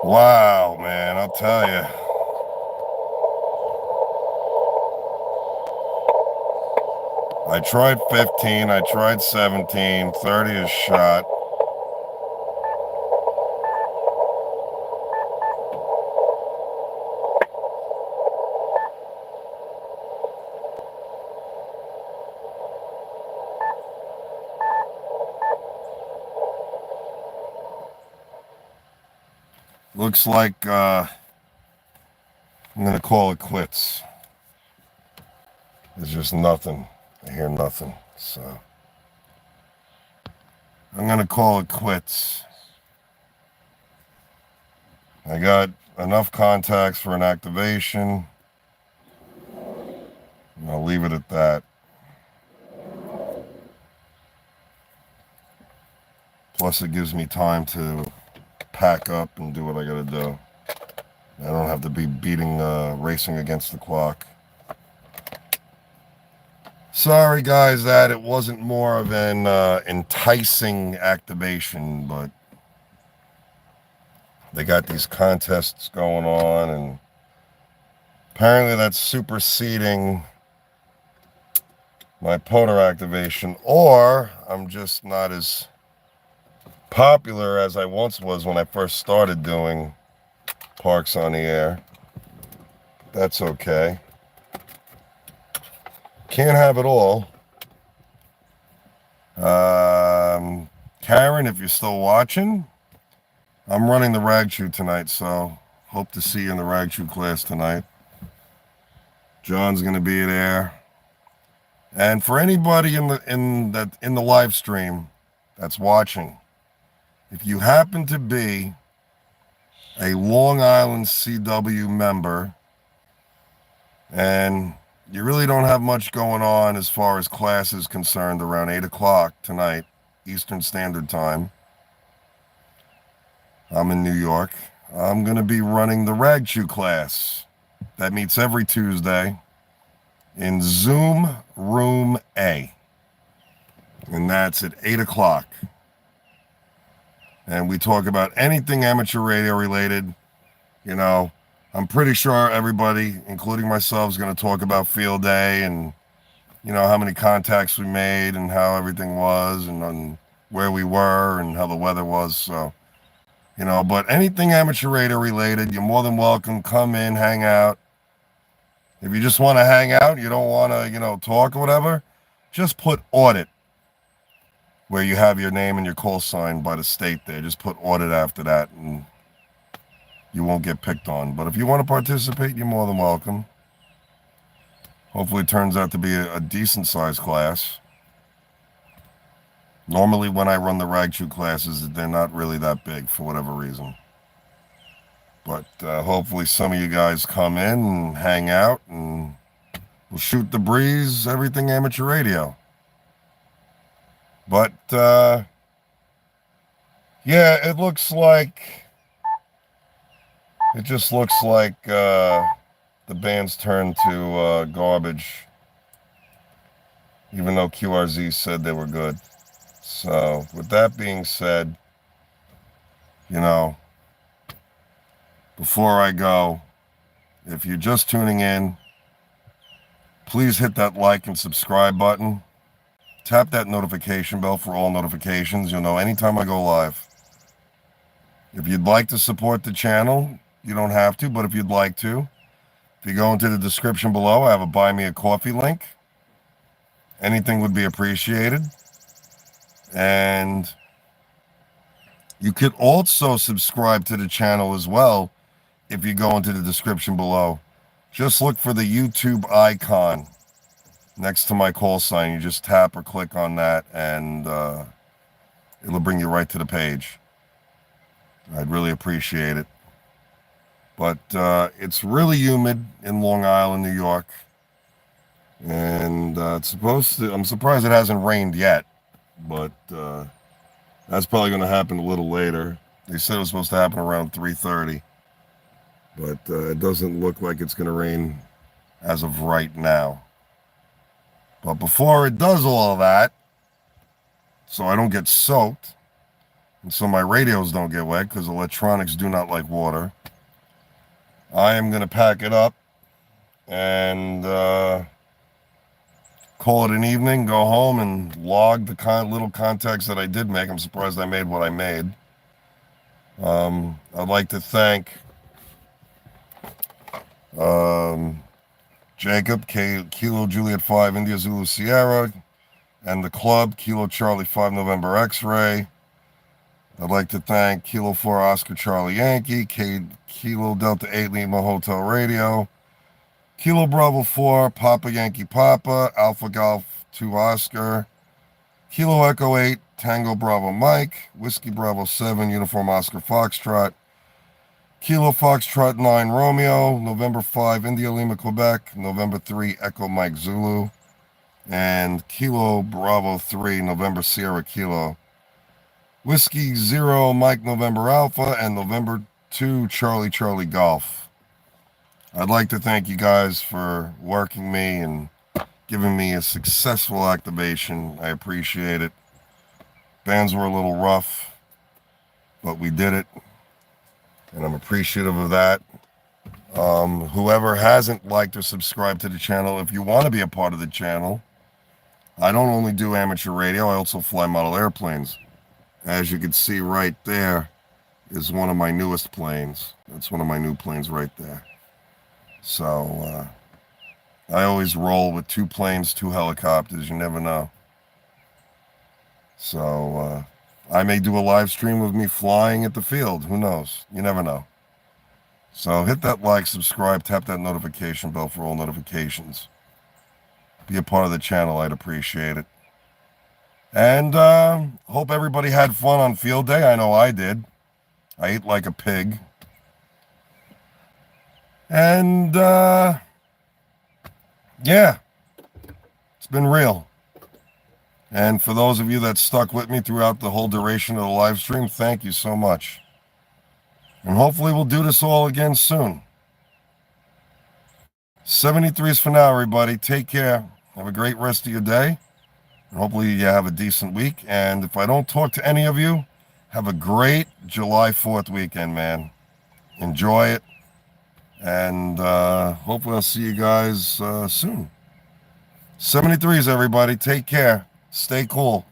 Wow, man, I'll tell you. I tried 15, I tried 17, 30 is shot. Looks like I'm going to call it quits. There's just nothing. I hear nothing. So I'm going to call it quits. I got enough contacts for an activation. And I'll leave it at that. Plus it gives me time to pack up and do what I got to do. I don't have to be racing against the clock. Sorry, guys, that it wasn't more of an enticing activation, but they got these contests going on, and apparently that's superseding my pota activation, or I'm just not as popular as I once was when I first started doing parks on the air. That's okay. Can't have it all. Karen, if you're still watching, I'm running the rag chew tonight, so hope to see you in the rag chew class tonight. John's going to be there. And for anybody in the live stream that's watching, if you happen to be a Long Island CW member and you really don't have much going on as far as class is concerned around 8 o'clock tonight, Eastern Standard Time, I'm in New York, I'm going to be running the rag chew class. That meets every Tuesday in Zoom Room A. And that's at 8 o'clock. And we talk about anything amateur radio related. You know, I'm pretty sure everybody, including myself, is going to talk about field day and, you know, how many contacts we made and how everything was and where we were and how the weather was. So, you know, but anything amateur radio related, you're more than welcome. Come in, hang out. If you just want to hang out, you don't want to, you know, talk or whatever, just put audit where you have your name and your call sign by the state there. Just put audit after that and you won't get picked on. But if you want to participate, you're more than welcome. Hopefully it turns out to be a decent sized class. Normally when I run the rag chew classes, they're not really that big for whatever reason. But hopefully some of you guys come in and hang out and we'll shoot the breeze, everything amateur radio. But yeah, it just looks like the band's turned to garbage, even though QRZ said they were good. So with that being said, you know, before I go, if you're just tuning in, please hit that like and subscribe button. Tap that notification bell for all notifications. You'll know anytime I go live. If you'd like to support the channel, you don't have to, but if you'd like to, if you go into the description below, I have a Buy Me a Coffee link. Anything would be appreciated. And you could also subscribe to the channel as well if you go into the description below. Just look for the YouTube icon next to my call sign. You just tap or click on that and it'll bring you right to the page. I'd really appreciate it. But it's really humid in Long Island, New York. And I'm surprised it hasn't rained yet, but that's probably going to happen a little later. They said it was supposed to happen around 3:30, but it doesn't look like it's going to rain as of right now. But before it does all of that, so I don't get soaked, and so my radios don't get wet because electronics do not like water. I am going to pack it up and call it an evening, go home and log the little contacts that I did make. I'm surprised I made what I made. I'd like to thank Jacob, Kilo Juliet 5 India Zulu Sierra, and the club, Kilo Charlie 5 November X-Ray. I'd like to thank Kilo 4 Oscar Charlie Yankee, Kilo Delta 8 Lima Hotel Radio, Kilo Bravo 4 Papa Yankee Papa, Alpha Golf 2 Oscar, Kilo Echo 8 Tango Bravo Mike, Whiskey Bravo 7 Uniform Oscar Foxtrot, Kilo Foxtrot 9 Romeo, November 5 India Lima Quebec, November 3 Echo Mike Zulu, and Kilo Bravo 3 November Sierra Kilo, Whiskey 0 Mike November Alpha, and November 2 Charlie Charlie Golf. I'd like to thank you guys for working me and giving me a successful activation. I appreciate it. Bands were a little rough, but we did it, and I'm appreciative of that. Whoever hasn't liked or subscribed to the channel, if you want to be a part of the channel, I don't only do amateur radio, I also fly model airplanes. As you can see right there is one of my newest planes. That's one of my new planes right there. So I always roll with 2 planes, 2 helicopters. You never know. So I may do a live stream with me flying at the field. Who knows? You never know. So hit that like, subscribe, tap that notification bell for all notifications. Be a part of the channel. I'd appreciate it. And hope everybody had fun on field day. I know I did. I ate like a pig. And yeah, it's been real. And for those of you that stuck with me throughout the whole duration of the live stream, thank you so much. And hopefully we'll do this all again soon. 73s for now, everybody. Take care. Have a great rest of your day. And hopefully you have a decent week. And if I don't talk to any of you, have a great July 4th weekend, man. Enjoy it. And hopefully I'll see you guys soon. 73s, everybody. Take care. Stay cool.